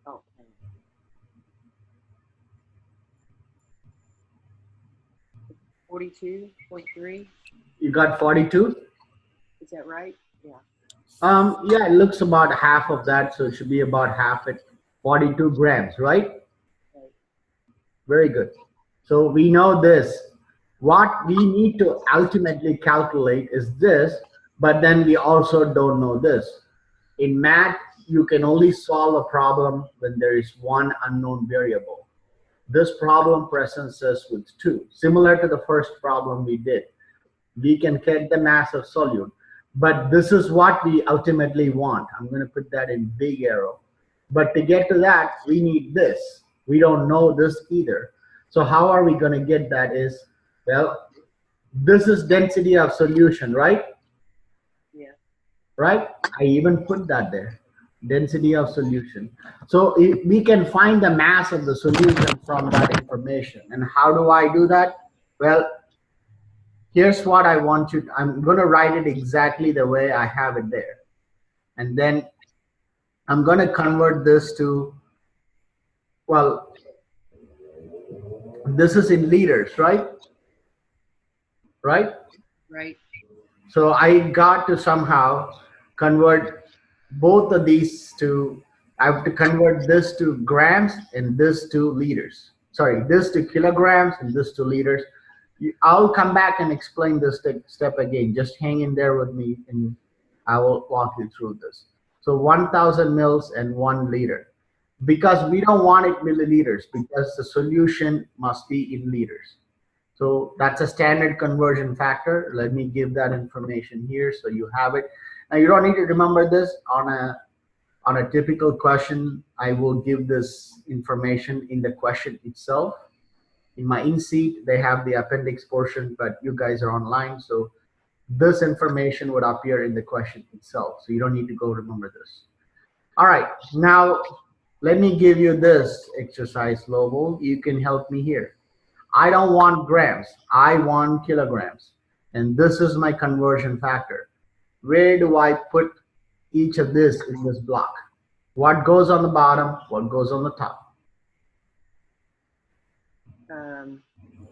Oh, 42.3. You got 42? Is that right? Yeah. Yeah, it looks about half of that, so it should be about half at 42 grams, right? Right. Very good. So we know this. What we need to ultimately calculate is this, but then we also don't know this. In math, you can only solve a problem when there is one unknown variable. This problem presents us with two, similar to the first problem we did. We can get the mass of solute, but this is what we ultimately want. I'm going to put that in big arrow. But to get to that, we need this. We don't know this either. So how are we going to get that is, well, this is density of solution, right? Yeah. Right? I even put that there. Density of solution. So we can find the mass of the solution from that information. And how do I do that? Well, here's what I want you to, I'm going to write it exactly the way I have it there. And then I'm going to convert this to, well, this is in liters, right? Right? Right. So I got to somehow convert both of these to, I have to convert this to grams and this to liters. Sorry, this to kilograms and this to liters. I'll come back and explain this step again. Just hang in there with me and I will walk you through this. So 1,000 mils and 1 liter. Because we don't want it milliliters, because the solution must be in liters. So that's a standard conversion factor. Let me give that information here so you have it. Now you don't need to remember this on a typical question. I will give this information in the question itself. In my in-seat, they have the appendix portion, but you guys are online, so this information would appear in the question itself. So you don't need to go remember this. All right, now let me give you this exercise, Lobo. You can help me here. I don't want grams, I want kilograms. And this is my conversion factor. Where do I put each of this in this block? What goes on the bottom, what goes on the top?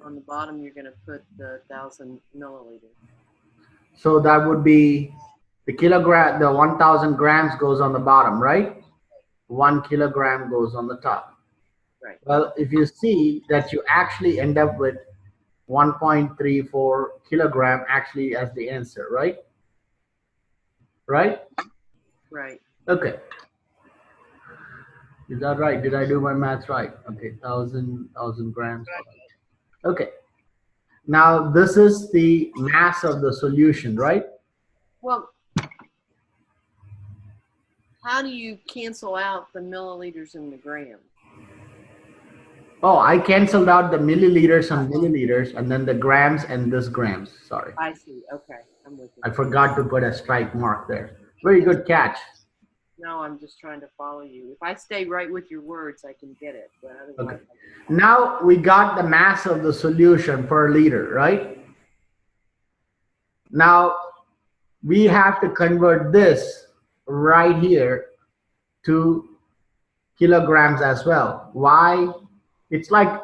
On the bottom, you're going to put the 1,000 milliliters. So that would be the kilogram, the 1,000 grams goes on the bottom, right? 1 kilogram goes on the top. Right. Well, if you see that you actually end up with 1.34 kilogram actually as the answer, right? Right? Right. Okay. Is that right? Did I do my maths right? Okay, 1,000 grams. Okay. Now this is the mass of the solution, right? Well, how do you cancel out the milliliters and the grams? Oh, I canceled out the milliliters and milliliters and then the grams and this grams. Sorry. I see. Okay. I'm with you. I forgot to put a strike mark there. Very good catch. No, I'm just trying to follow you. If I stay right with your words, I can get it. But otherwise, Okay. Now we got the mass of the solution per liter, right? Now we have to convert this right here to kilograms as well. Why? It's like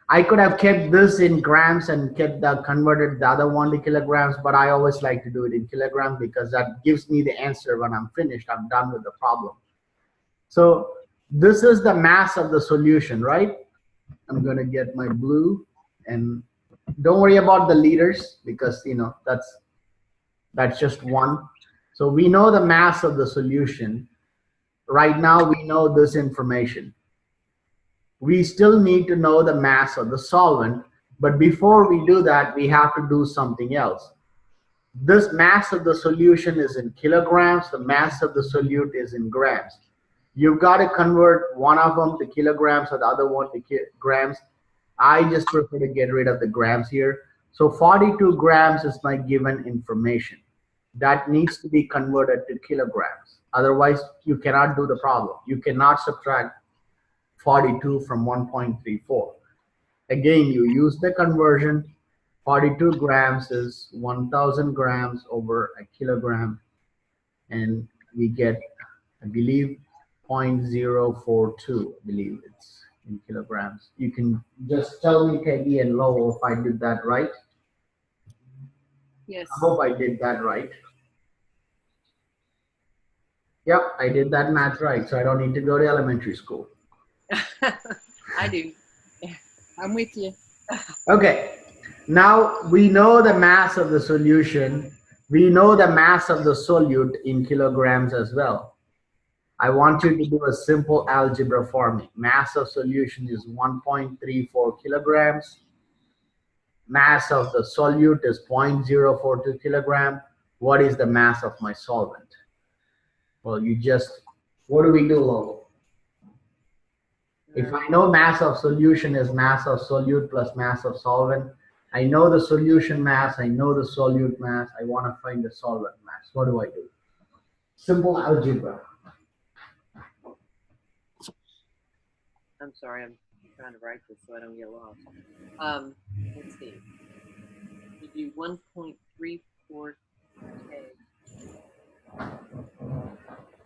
I could have kept this in grams and converted the other one to kilograms, but I always like to do it in kilograms because that gives me the answer when I'm finished. I'm done with the problem. So this is the mass of the solution, right? I'm going to get my blue, and don't worry about the liters because you know that's just one. So we know the mass of the solution. Right now we know this information. We still need to know the mass of the solvent, but before we do that, we have to do something else. This mass of the solution is in kilograms, the mass of the solute is in grams. You've got to convert one of them to kilograms or the other one to grams. I just prefer to get rid of the grams here. So 42 grams is my given information. That needs to be converted to kilograms. Otherwise, you cannot do the problem. You cannot subtract 42 from 1.34. Again, you use the conversion. 42 grams is 1,000 grams over a kilogram. And we get, I believe, 0.042. I believe it's in kilograms. You can just tell me, Peggy and Lowell, if I did that right. Yes. I hope I did that right. Yep, I did that math right, so I don't need to go to elementary school. I do. I'm with you. Okay, now we know the mass of the solution. We know the mass of the solute in kilograms as well. I want you to do a simple algebra for me. Mass of solution is 1.34 kilograms. Mass of the solute is 0.042 kilogram. What is the mass of my solvent? Well, you just, what do we do, Lowell? If I know mass of solution is mass of solute plus mass of solvent, I know the solution mass, I know the solute mass, I want to find the solvent mass. What do I do? Simple algebra. I'm sorry, I'm trying to write this so I don't get lost. Let's see. You do 1.34K.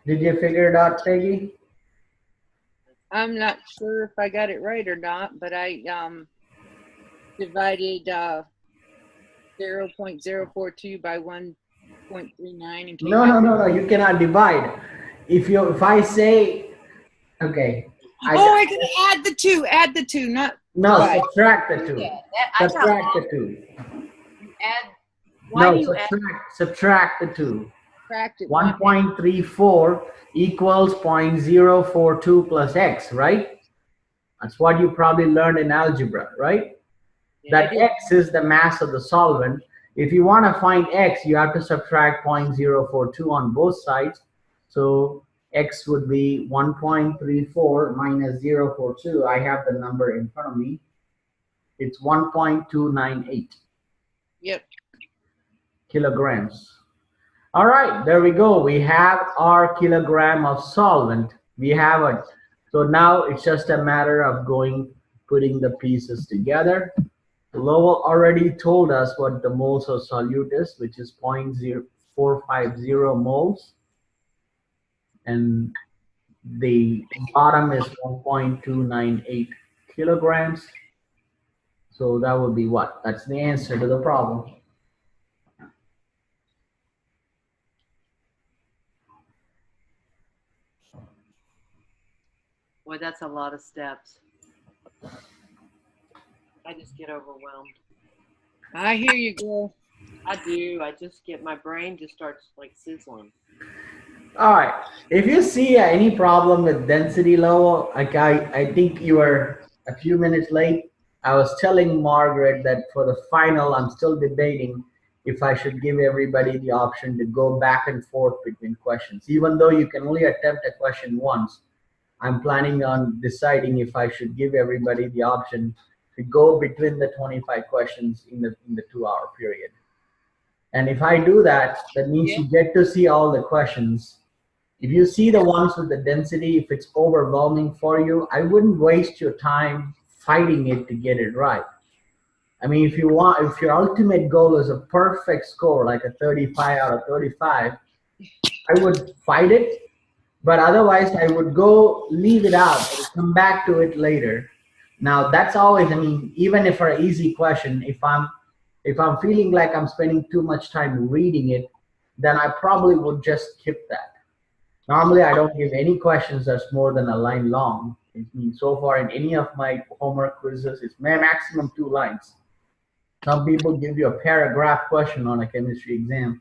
Did you figure it out, Peggy? I'm not sure if I got it right or not, but I divided 0.042 by 1.39 and came out. No. You cannot divide. If I say, okay. I can add the two. Add the two, not No, divide. subtract the two. Yeah, Subtract the two. You add. Why do you add? Subtract the two. Subtract it. 1.34 equals 0.042 plus x, right? That's what you probably learned in algebra, right? Yeah, That x is the mass of the solvent. If you want to find x, you have to subtract 0.042 on both sides. So x would be 1.34 minus 0.42. I have the number in front of me. It's 1.298 Yep. kilograms. All right, there we go. We have our kilogram of solvent. We have it. So now it's just a matter of putting the pieces together. Lowell already told us what the moles of solute is, which is 0.0450 moles. And the bottom is 1.298 kilograms. So that would be what? That's the answer to the problem. Boy, that's a lot of steps. I just get overwhelmed. I hear you, girl. I do. I just get, my brain just starts like sizzling. All right. If you see any problem with density level, like I think you were a few minutes late. I was telling Margaret that for the final, I'm still debating if I should give everybody the option to go back and forth between questions. Even though you can only attempt a question once, I'm planning on deciding if I should give everybody the option to go between the 25 questions in the 2-hour period. And if I do that, that means you get to see all the questions. If you see the ones with the density, if it's overwhelming for you, I wouldn't waste your time fighting it to get it right. I mean, if your ultimate goal is a perfect score, like a 35 out of 35, I would fight it. But otherwise, I would leave it out and come back to it later. Now, that's always, I mean, even if for an easy question, if I'm feeling like I'm spending too much time reading it, then I probably would just skip that. Normally, I don't give any questions that's more than a line long. I mean, so far in any of my homework quizzes, it's maximum 2 lines. Some people give you a paragraph question on a chemistry exam.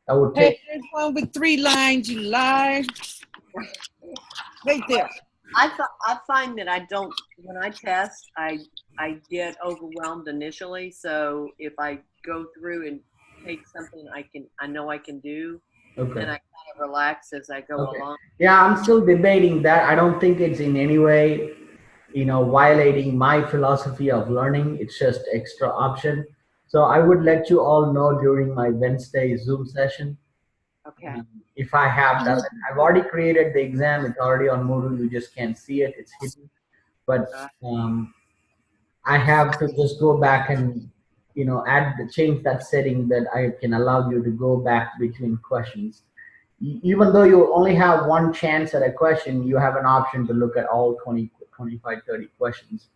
That would take. Hey, there's one with 3 lines, you lie. Right there. I find that I don't, when I test, I get overwhelmed initially. So if I go through and take something I know I can do, Okay. and I kind of relax as I go Okay. along. Yeah, I'm still debating that. I don't think it's in any way, violating my philosophy of learning. It's just extra option. So I would let you all know during my Wednesday Zoom session. Okay. If I have done it. I've already created the exam. It's already on Moodle. You just can't see it. It's hidden. But I have to just go back and change that setting that I can allow you to go back between questions. Even though you only have one chance at a question, you have an option to look at all 20, 25, 30 questions.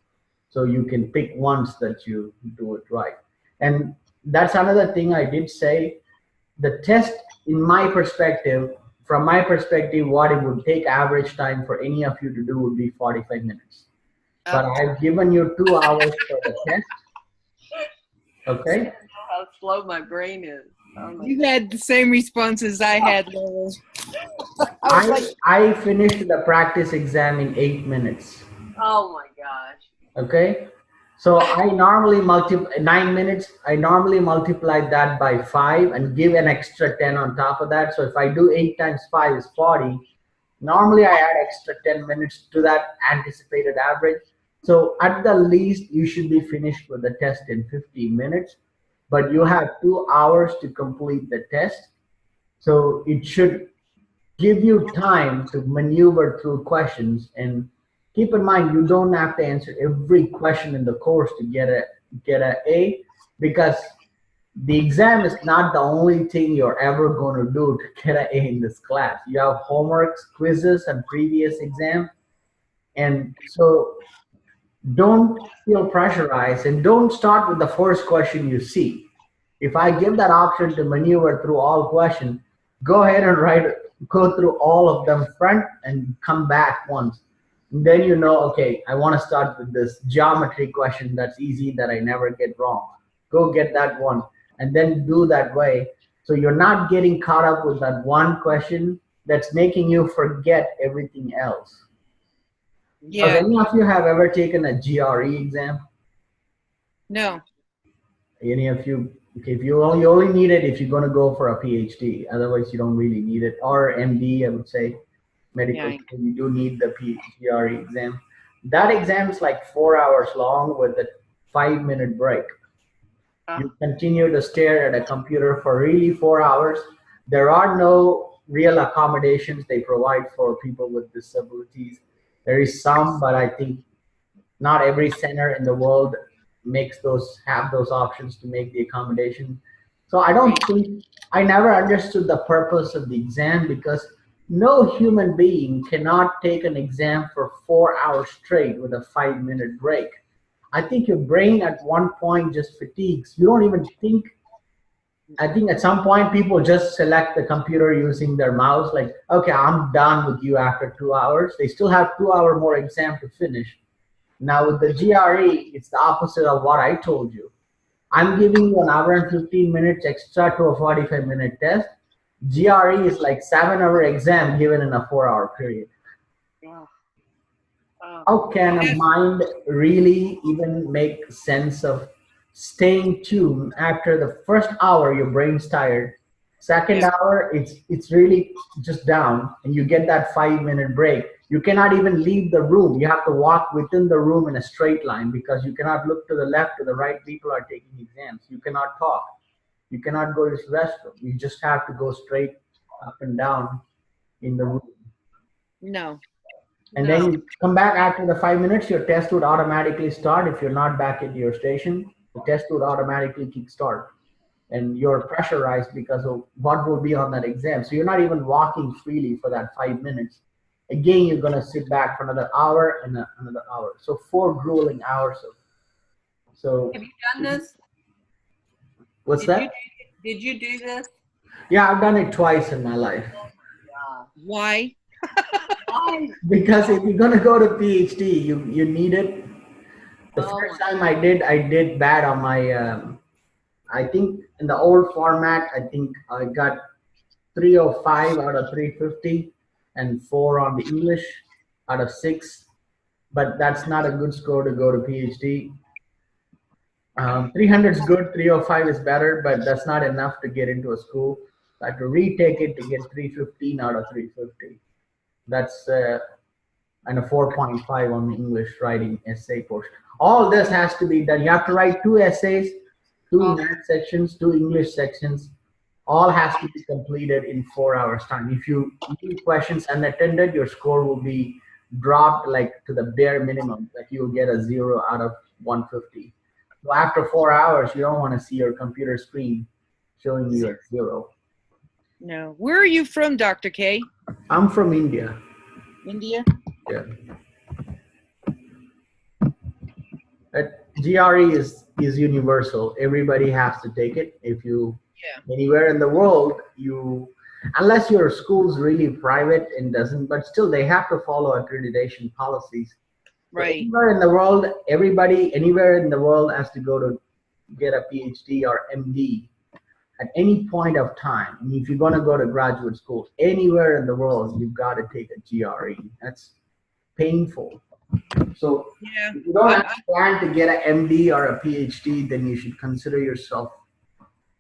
So you can pick ones that you do it right. And that's another thing I did say. The test, in my perspective, from my perspective, what it would take average time for any of you to do would be 45 minutes. But I've given you 2 hours for the test. Okay. How slow my brain is. Oh You had the same responses I had, Lola. I finished the practice exam in 8 minutes. Oh my gosh. Okay. So I normally multiply 9 minutes. I normally multiply that by 5 and give an extra 10 on top of that. So if I do 8 times 5 is 40. Normally I add extra 10 minutes to that anticipated average. So at the least, you should be finished with the test in 15 minutes, but you have 2 hours to complete the test. So it should give you time to maneuver through questions. And keep in mind, you don't have to answer every question in the course to get a A, because the exam is not the only thing you're ever going to do to get an A in this class. You have homeworks, quizzes, and previous exams. And so don't feel pressurized and don't start with the first question you see. If I give that option to maneuver through all questions, go ahead and go through all of them front and come back once. And then okay, I want to start with this geometry question that's easy that I never get wrong. Go get that one and then do that way. So you're not getting caught up with that one question that's making you forget everything else. Yeah. Does any of you have ever taken a GRE exam? No. Any of you? Okay, if you only need it if you're going to go for a PhD. Otherwise, you don't really need it. Or MD, I would say. Medical, you do need the GRE exam. That exam is like 4 hours long with a 5-minute break. You continue to stare at a computer for really 4 hours. There are no real accommodations they provide for people with disabilities. There is some, but I think not every center in the world have those options to make the accommodation. So I never understood the purpose of the exam, because no human being cannot take an exam for 4 hours straight with a 5-minute break. I think your brain at one point just fatigues. You don't even think. I think at some point people just select the computer using their mouse, like, okay, I'm done with you after 2 hours. They still have 2 hour more exam to finish. Now with the GRE, it's the opposite of what I told you. I'm giving you 1 hour and 15 minutes extra to a 45-minute test. GRE is like 7-hour exam given in a 4-hour period. How can a mind really even make sense of staying tuned after the first hour? Your brain's tired. Second hour, it's really just down, and you get that 5-minute break. You cannot even leave the room. You have to walk within the room in a straight line, because you cannot look to the left, to the right. People are taking exams. You cannot talk. You cannot go to the restroom. You just have to go straight up and down in the room. No. And then you come back after the 5 minutes, your test would automatically start. If you're not back at your station, the test would automatically kick start. And you're pressurized because of what will be on that exam. So you're not even walking freely for that 5 minutes. Again, you're going to sit back for another hour and another hour. So 4 grueling hours. So have you done this? What's that? Did you do this? Yeah, I've done it twice in my life. Why? Because if you're going to go to PhD, you need it. The first time I did bad on my, I think in the old format, I think I got 305 out of 350 and 4 on the English out of 6. But that's not a good score to go to PhD. 300 is good, 305 is better, but that's not enough to get into a school. I have to retake it to get 315 out of 350. That's and a 4.5 on the English writing essay portion. All this has to be done. You have to write 2 essays, 2 math sections, 2 English sections. All has to be completed in 4 hours time. If you leave questions unattended, your score will be dropped like to the bare minimum. Like you'll get a 0 out of 150. So after 4 hours, you don't want to see your computer screen showing you a 0. No. Where are you from, Dr. K? I'm from India. India? Yeah. GRE is universal. Everybody has to take it. If you anywhere in the world, unless your school's really private and doesn't, but still they have to follow accreditation policies. Right. Anywhere in the world, everybody anywhere in the world has to go to get a PhD or MD at any point of time. I mean, if you're going to go to graduate school anywhere in the world, you've got to take a GRE. That's painful. So if you don't have a plan to get an MD or a PhD, then you should consider yourself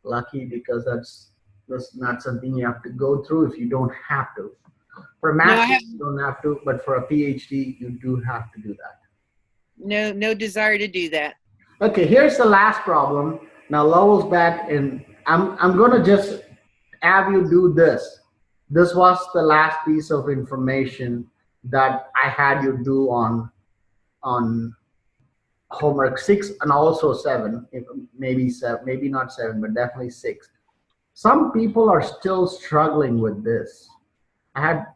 lucky, because that's not something you have to go through if you don't have to. For master's, you don't have to, but for a PhD, you do have to do that. No desire to do that. Okay, here's the last problem. Now Lowell's back, and I'm gonna just have you do this. This was the last piece of information that I had you do on homework 6 and also 7, maybe not 7, but definitely 6. Some people are still struggling with this. I had a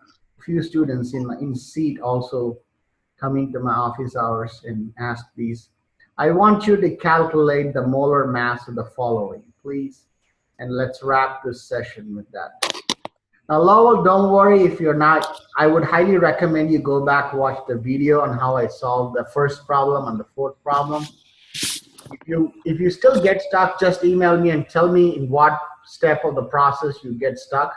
few students in seat also coming to my office hours and ask these. I want you to calculate the molar mass of the following, please. And let's wrap this session with that. Now, Lowell, don't worry if you're not. I would highly recommend you go back, watch the video on how I solved the first problem and the fourth problem. If you still get stuck, just email me and tell me in what step of the process you get stuck.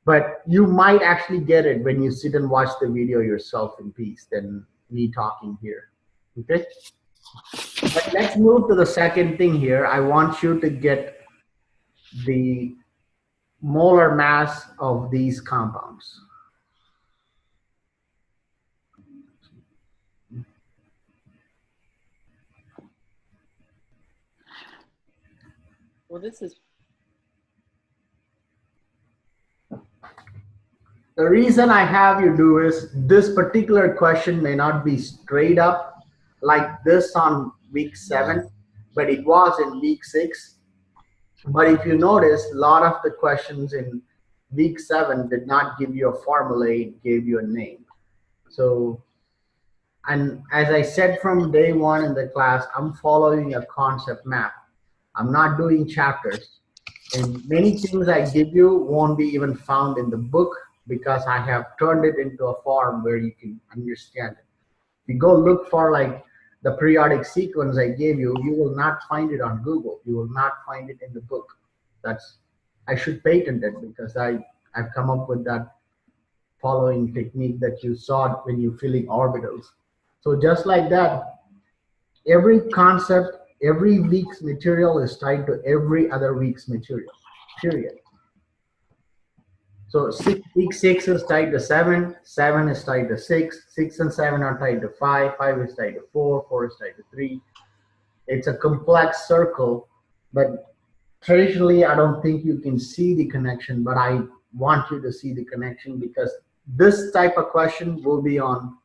But you might actually get it when you sit and watch the video yourself in peace than me talking here. Okay? But let's move to the second thing here. I want you to get the molar mass of these compounds. Well, this is. The reason I have you do is this particular question may not be straight up like this on week 7, but it was in week 6. But if you notice, a lot of the questions in week 7 did not give you a formula, it gave you a name. So, and as I said from day 1 in the class, I'm following a concept map. I'm not doing chapters. And many things I give you won't be even found in the book, because I have turned it into a form where you can understand it. If you go look for like the periodic sequence I gave you, you will not find it on Google. You will not find it in the book. I should patent it, because I've come up with that following technique that you saw when you're filling orbitals. So just like that, every concept, every week's material is tied to every other week's material, period. So week 6 is tied to 7, 7 is tied to 6, 6 and 7 are tied to 5, 5 is tied to 4, 4 is tied to 3. It's a complex circle, but traditionally I don't think you can see the connection, but I want you to see the connection, because this type of question will be on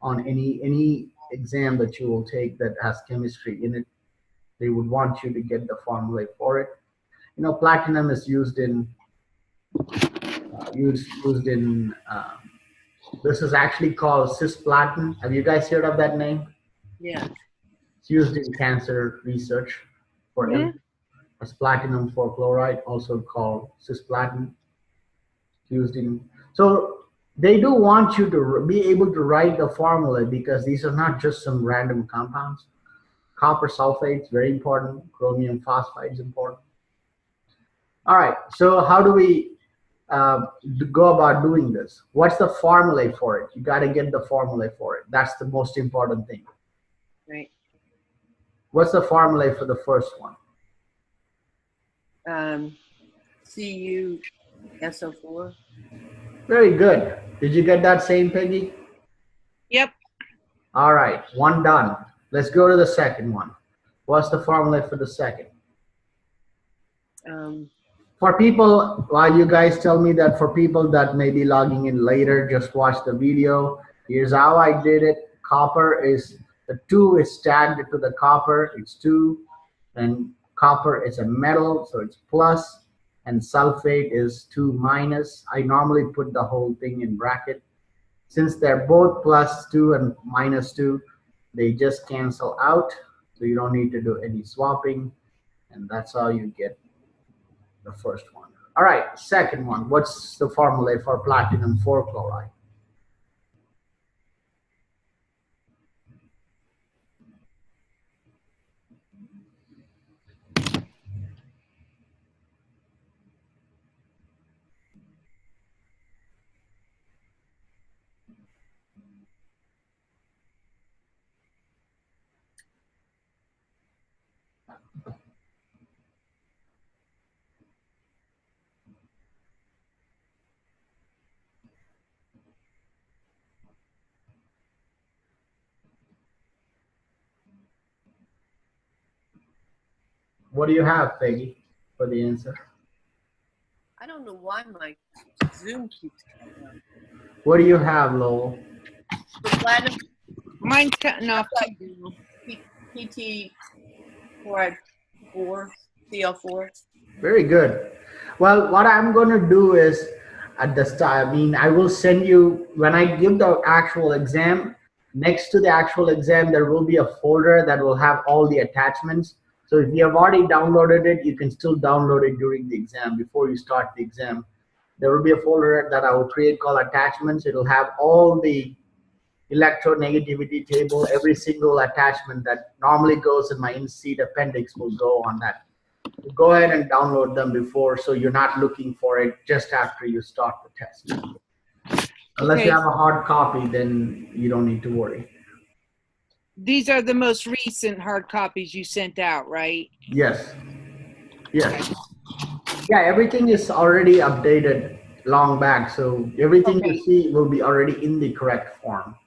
any exam that you will take that has chemistry in it. They would want you to get the formula for it. You know, platinum is used in this is actually called cisplatin. Have you guys heard of that name? Yeah. It's used in cancer research for as platinum for chloride, also called cisplatin. Used in, so they do want you to be able to write the formula, because these are not just some random compounds. Copper sulfate is very important. Chromium phosphide is important. All right, so how do we go about doing this? What's the formula for it? You got to get the formula for it. That's the most important thing. Right. What's the formula for the first one? CuSO4. Very good. Did you get that same, Peggy? Yep. All right, one done. Let's go to the second one. What's the formula for the second? For people, while you guys tell me that, for people that may be logging in later, just watch the video. Here's how I did it. Copper is, the 2 is tagged to the copper, it's 2. And copper is a metal, so it's plus. And sulfate is 2 minus. I normally put the whole thing in bracket. Since they're both plus 2 and minus 2, they just cancel out. So you don't need to do any swapping. And that's how you get the first one. All right, second one. What's the formula for platinum 4 chloride? What do you have, Peggy, for the answer? I don't know why my Zoom keeps cutting off. What do you have, Lowell? For platinum, Mine's cutting off too. PT chloride 4, CL4. Very good. Well, what I'm going to do is at the start, I mean, I will send you, when I give the actual exam, next to the actual exam, there will be a folder that will have all the attachments. So if you have already downloaded it, you can still download it during the exam before you start the exam. There will be a folder that I will create called attachments. It'll have all the electronegativity table, every single attachment that normally goes in my in-seat appendix will go on that. Go ahead and download them before, so you're not looking for it just after you start the test. Unless Okay. you have a hard copy, then you don't need to worry. These are the most recent hard copies you sent out, right? Yes. Yes. Yeah, everything is already updated long back, so everything Okay. you see will be already in the correct form.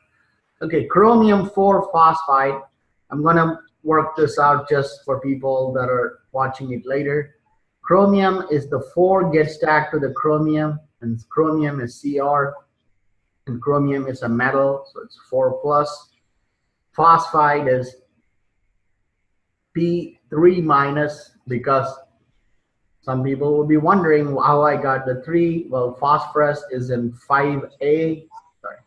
Okay, chromium 4 phosphide. I'm gonna work this out just for people that are watching it later. Chromium is the 4 gets stacked to the chromium, and chromium is Cr, and chromium is a metal, so it's 4 plus. Phosphide is P3 minus, because some people will be wondering how I got the 3. Well, phosphorus is in 5A. Sorry.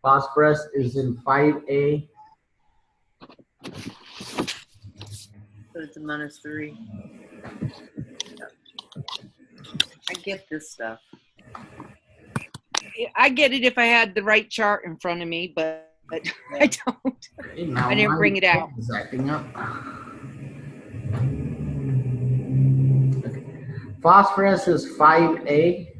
Phosphorus is in 5A. So it's a -3. I get this stuff. I get it if I had the right chart in front of me, but I don't. Okay, now I didn't bring it out. Is acting up. Okay. Phosphorus is 5A.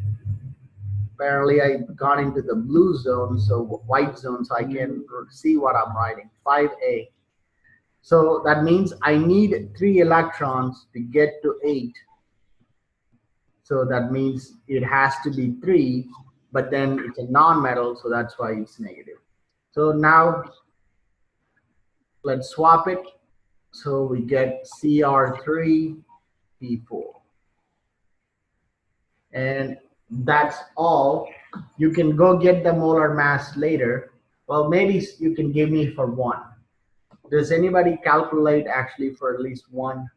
Apparently, I got into the blue zone, so white zone, so I can see what I'm writing. 5A. So that means I need 3 electrons to get to 8. So that means it has to be 3, but then it's a non-metal, so that's why it's negative. So now let's swap it. So we get Cr3P4. And that's all. You can go get the molar mass later. Well, maybe you can give me for 1. Does anybody calculate actually for at least 1?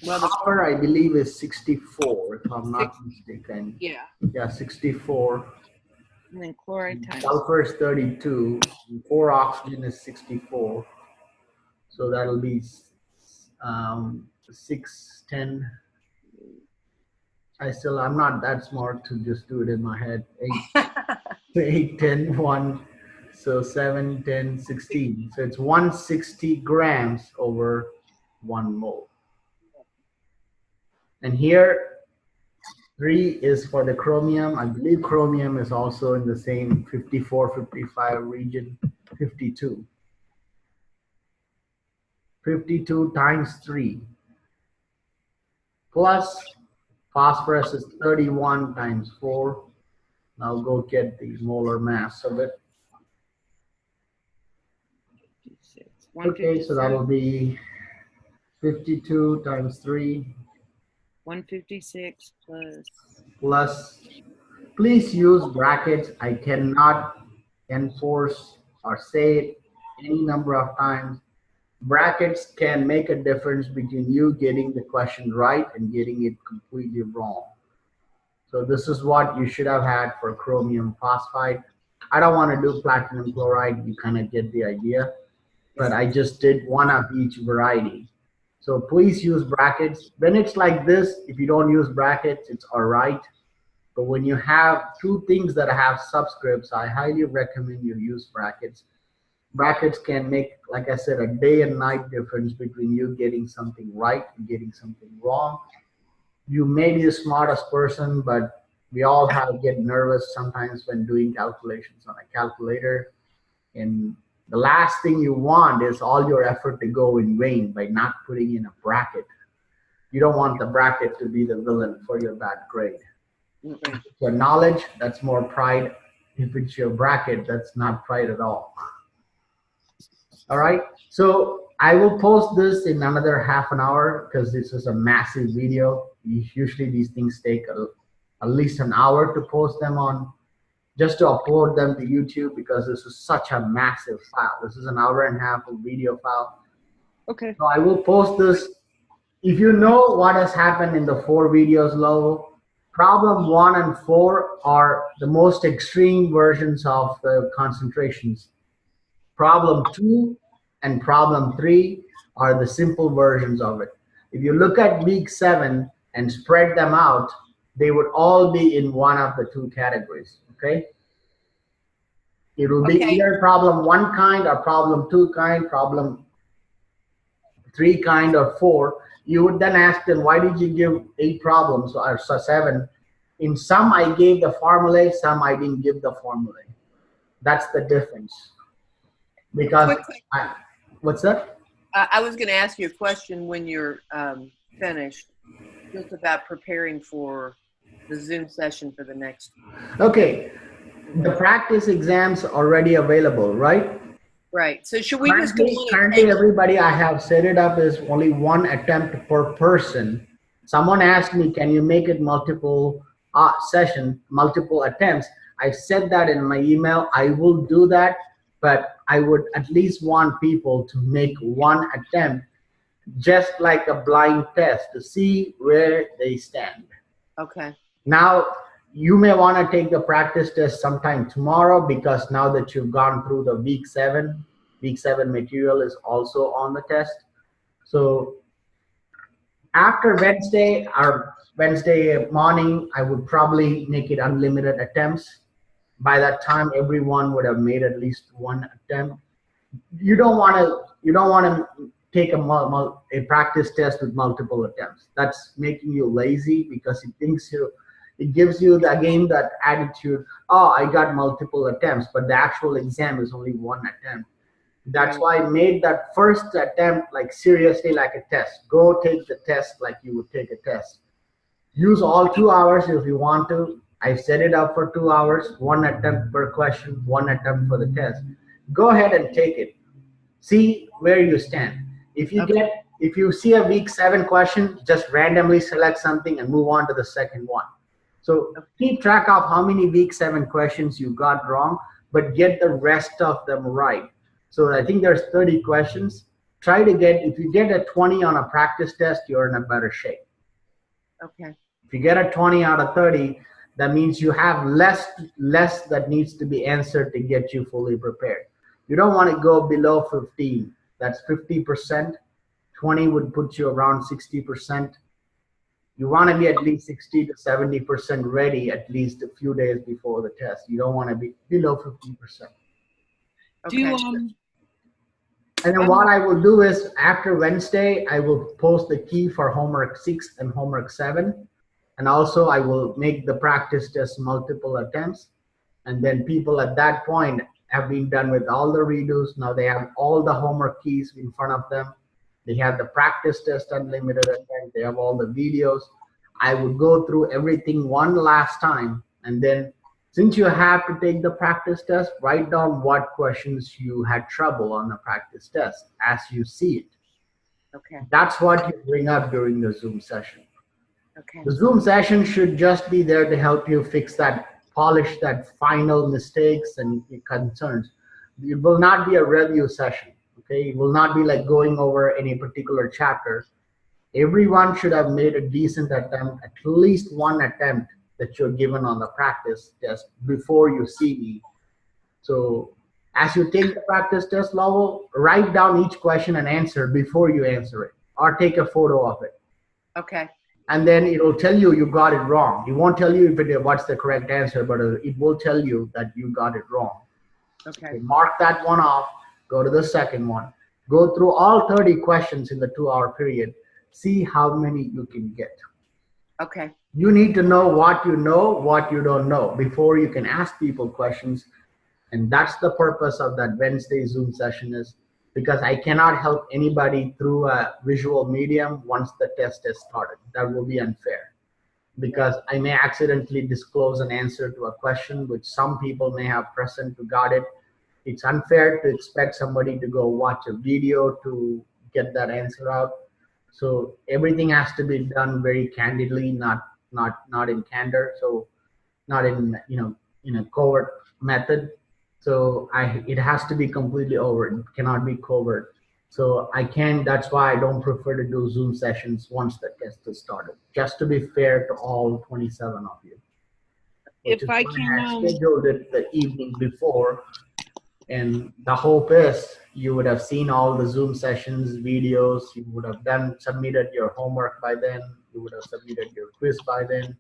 Well, the Copper, I believe, is 64, if I'm not mistaken. Yeah. Yeah, 64. And then chloride times. Sulfur is 32. 4 oxygen is 64. So that'll be 6, 10. I'm not that smart to just do it in my head. 8, 10, 1. So 7, 10, 16. So it's 160 grams over 1 mole. And here, 3 is for the chromium. I believe chromium is also in the same 54, 55 region, 52. 52 times 3 plus phosphorus is 31 times 4. Now go get the molar mass of it. 56. Okay, so that will be 52 times 3 156 plus, please use brackets. I cannot enforce or say it any number of times. Brackets can make a difference between you getting the question right and getting it completely wrong. So this is what you should have had for chromium phosphide. I don't want to do platinum chloride. You kind of get the idea. But I just did one of each variety. So please use brackets. When it's like this, if you don't use brackets, it's all right. But when you have two things that have subscripts, I highly recommend you use brackets. Brackets can make, like I said, a day and night difference between you getting something right and getting something wrong. You may be the smartest person, but we all get nervous sometimes when doing calculations on a calculator. And the last thing you want is all your effort to go in vain by not putting in a bracket. You don't want the bracket to be the villain for your bad grade. If it's your knowledge, that's more pride. If it's your bracket, that's not pride at all. All right, so I will post this in another half an hour because this is a massive video. Usually these things take at least an hour to post them on, just to upload them to YouTube, because this is such a massive file. This is an hour and a half of video file. Okay. So I will post this. If you know what has happened in the 4 videos below, problem 1 and 4 are the most extreme versions of the concentrations. Problem 2 and problem 3 are the simple versions of it. If you look at week 7 and spread them out, they would all be in one of the 2 categories. Okay? It will be either problem 1 kind or problem 2 kind, problem 3 kind, or 4. You would then ask them, why did you give 8 problems or 7? In some I gave the formulae, some I didn't give the formulae. That's the difference. Because what's that? I was going to ask you a question when you're finished, just about preparing for the Zoom session for the next. Okay, the practice exams already available, right? Right. So should we just go on? Currently, everybody I have set it up is only 1 attempt per person. Someone asked me, can you make it multiple multiple attempts? I said that in my email. I will do that, but I would at least want people to make 1 attempt, just like a blind test, to see where they stand. Okay. Now, you may want to take the practice test sometime tomorrow, because now that you've gone through the week 7 material is also on the test. So after Wednesday or Wednesday morning, I would probably make it unlimited attempts. By that time, everyone would have made at least 1 attempt. You don't want to take a practice test with multiple attempts. That's making you lazy, because it gives you again that attitude, oh, I got multiple attempts, but the actual exam is only 1 attempt. That's why I made that first attempt like seriously like a test. Go take the test like you would take a test. Use all 2 hours if you want to. I set it up for 2 hours, 1 attempt per question, 1 attempt for the test. Go ahead and take it. See where you stand. If you see a week 7 question, just randomly select something and move on to the second one. So keep track of how many week 7 questions you got wrong, but get the rest of them right. So I think there's 30 questions. Try to get, if you get a 20 on a practice test, you're in a better shape. Okay. If you get a 20 out of 30, that means you have less that needs to be answered to get you fully prepared. You don't want to go below 15. That's 50%. 20 would put you around 60%. You want to be at least 60 to 70% ready at least a few days before the test. You don't want to be below 50%. Okay. And then what I will do is, after Wednesday, I will post the key for homework 6 and homework 7. And also I will make the practice test multiple attempts. And then people at that point have been done with all the redos. Now they have all the homework keys in front of them. They have the practice test unlimited attempt. They have all the videos. I would go through everything one last time, and then since you have to take the practice test, write down what questions you had trouble on the practice test as you see it. Okay. That's what you bring up during the Zoom session. Okay. The Zoom session should just be there to help you fix that, polish that final mistakes and concerns. It will not be a review session, okay? It will not be like going over any particular chapter. Everyone should have made a decent attempt, at least one attempt that you're given on the practice test before you see me. So as you take the practice test level, write down each question and answer before you answer it, or take a photo of it. Okay. And then it'll tell you you got it wrong. It won't tell you if what's the correct answer, but it will tell you that you got it wrong. Okay. So mark that one off, go to the second one, go through all 30 questions in the 2-hour period, see how many you can get. Okay. You need to know, what you don't know before you can ask people questions. And that's the purpose of that Wednesday Zoom session, is because I cannot help anybody through a visual medium once the test is started. That will be unfair, because I may accidentally disclose an answer to a question which some people may have present to got it. It's unfair to expect somebody to go watch a video to get that answer out. So everything has to be done very candidly, not in candor. So not in in a covert method. So it has to be completely overt. It cannot be covert. So that's why I don't prefer to do Zoom sessions once the test is started, just to be fair to all 27 of you. Which If is I why can, I scheduled it the evening before, and the hope is you would have seen all the Zoom sessions, videos, you would have submitted your homework by then, you would have submitted your quiz by then.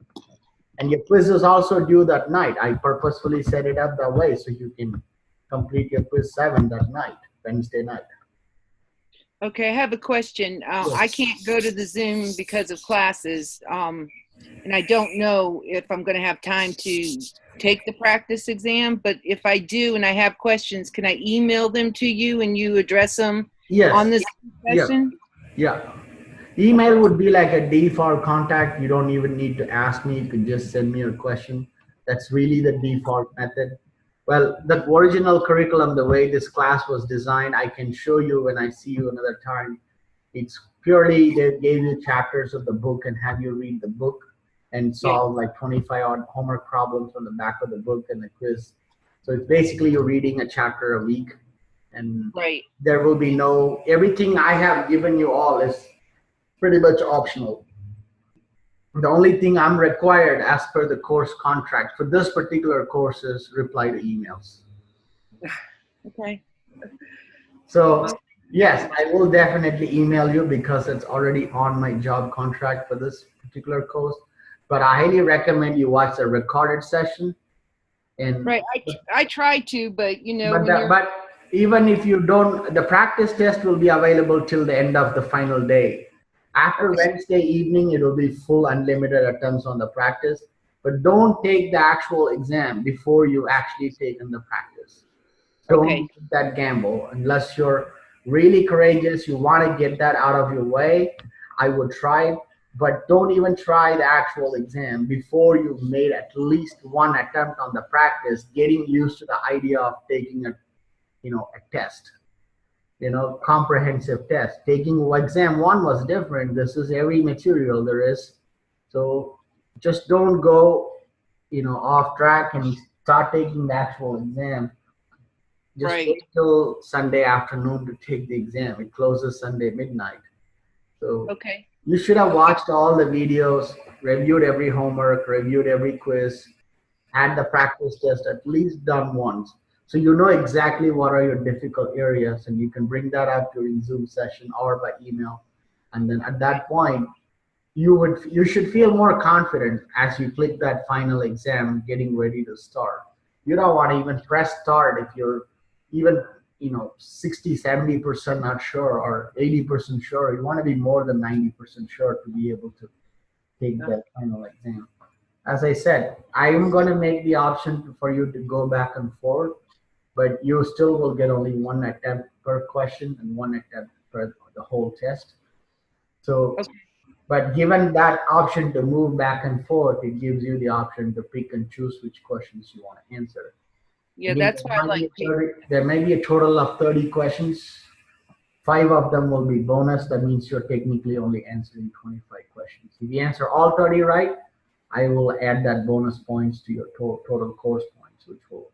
And your quiz is also due that night. I purposefully set it up that way so you can complete your quiz 7 that night, Wednesday night. okay, I have a question. I can't go to the Zoom because of classes, and I don't know if I'm going to have time to take the practice exam. But if I do and I have questions, can I email them to you and you address them on this session? Yeah. Email would be like a default contact. You don't even need to ask me. You can just send me your question. That's really the default method. Well, the original curriculum, the way this class was designed, I can show you when I see you another time. It's purely, they gave you chapters of the book and have you read the book and solve like 25 odd homework problems on the back of the book and the quiz. So it's basically you're reading a chapter a week, and there will be everything I have given you all is pretty much optional. The only thing I'm required as per the course contract for this particular course is reply to emails. Okay. So yes, I will definitely email you because it's already on my job contract for this particular course. But I highly recommend you watch the recorded session. And I try to, but but even if you don't, the practice test will be available till the end of the final day. After Wednesday evening, it will be full unlimited attempts on the practice. But don't take the actual exam before you actually taken the practice. Don't take that gamble unless you're really courageous. You want to get that out of your way. I would try it, but don't even try the actual exam before you've made at least one attempt on the practice, getting used to the idea of taking a test. Comprehensive test. Taking exam 1 was different. This is every material there is. So just don't go, off track and start taking the actual exam. Just wait till Sunday afternoon to take the exam. It closes Sunday midnight. So you should have watched all the videos, reviewed every homework, reviewed every quiz, had the practice test at least done once. So you know exactly what are your difficult areas, and you can bring that up during Zoom session or by email. And then at that point, you should feel more confident as you click that final exam, getting ready to start. You don't want to even press start if you're even 60, 70% not sure or 80% sure. You want to be more than 90% sure to be able to take that final exam. As I said, I am going to make the option for you to go back and forth, but you still will get only one attempt per question and one attempt per the whole test. So, Okay. but given that option to move back and forth, it gives you the option to pick and choose which questions you want to answer. Yeah, Again, that's why I like paper. there may be a total of 30 questions. 5 of them will be bonus. That means you're technically only answering 25 questions. If you answer all 30 right, I will add that bonus points to your total course points, which will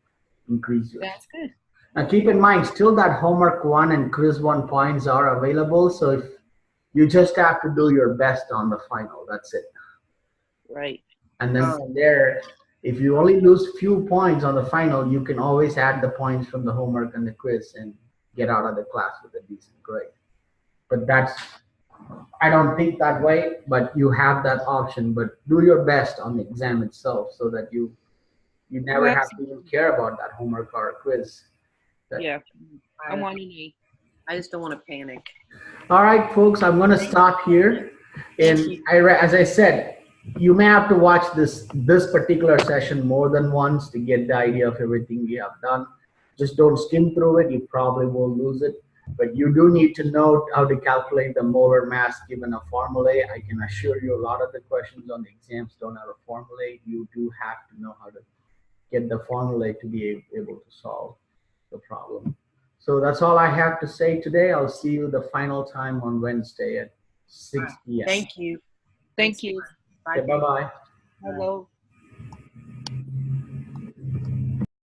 increase your. That's good. Now keep in mind, still that homework 1 and quiz 1 points are available. So if you just have to do your best on the final, that's it. Right. And then from there, if you only lose few points on the final, you can always add the points from the homework and the quiz and get out of the class with a decent grade. But I don't think that way, but you have that option. But do your best on the exam itself so that you never have to even care about that homework or quiz. Yeah, I want an A. I just don't want to panic. All right, folks, I'm going to stop here. And as I said, you may have to watch this particular session more than once to get the idea of everything we have done. Just don't skim through it. You probably will lose it. But you do need to know how to calculate the molar mass given a formulae. I can assure you a lot of the questions on the exams don't have a formulae. You do have to know how to get the formulae to be able to solve the problem. So that's all I have to say today. I'll see you the final time on Wednesday at 6 p.m. Thank you. Thank you. Bye. Okay, bye-bye. Hello.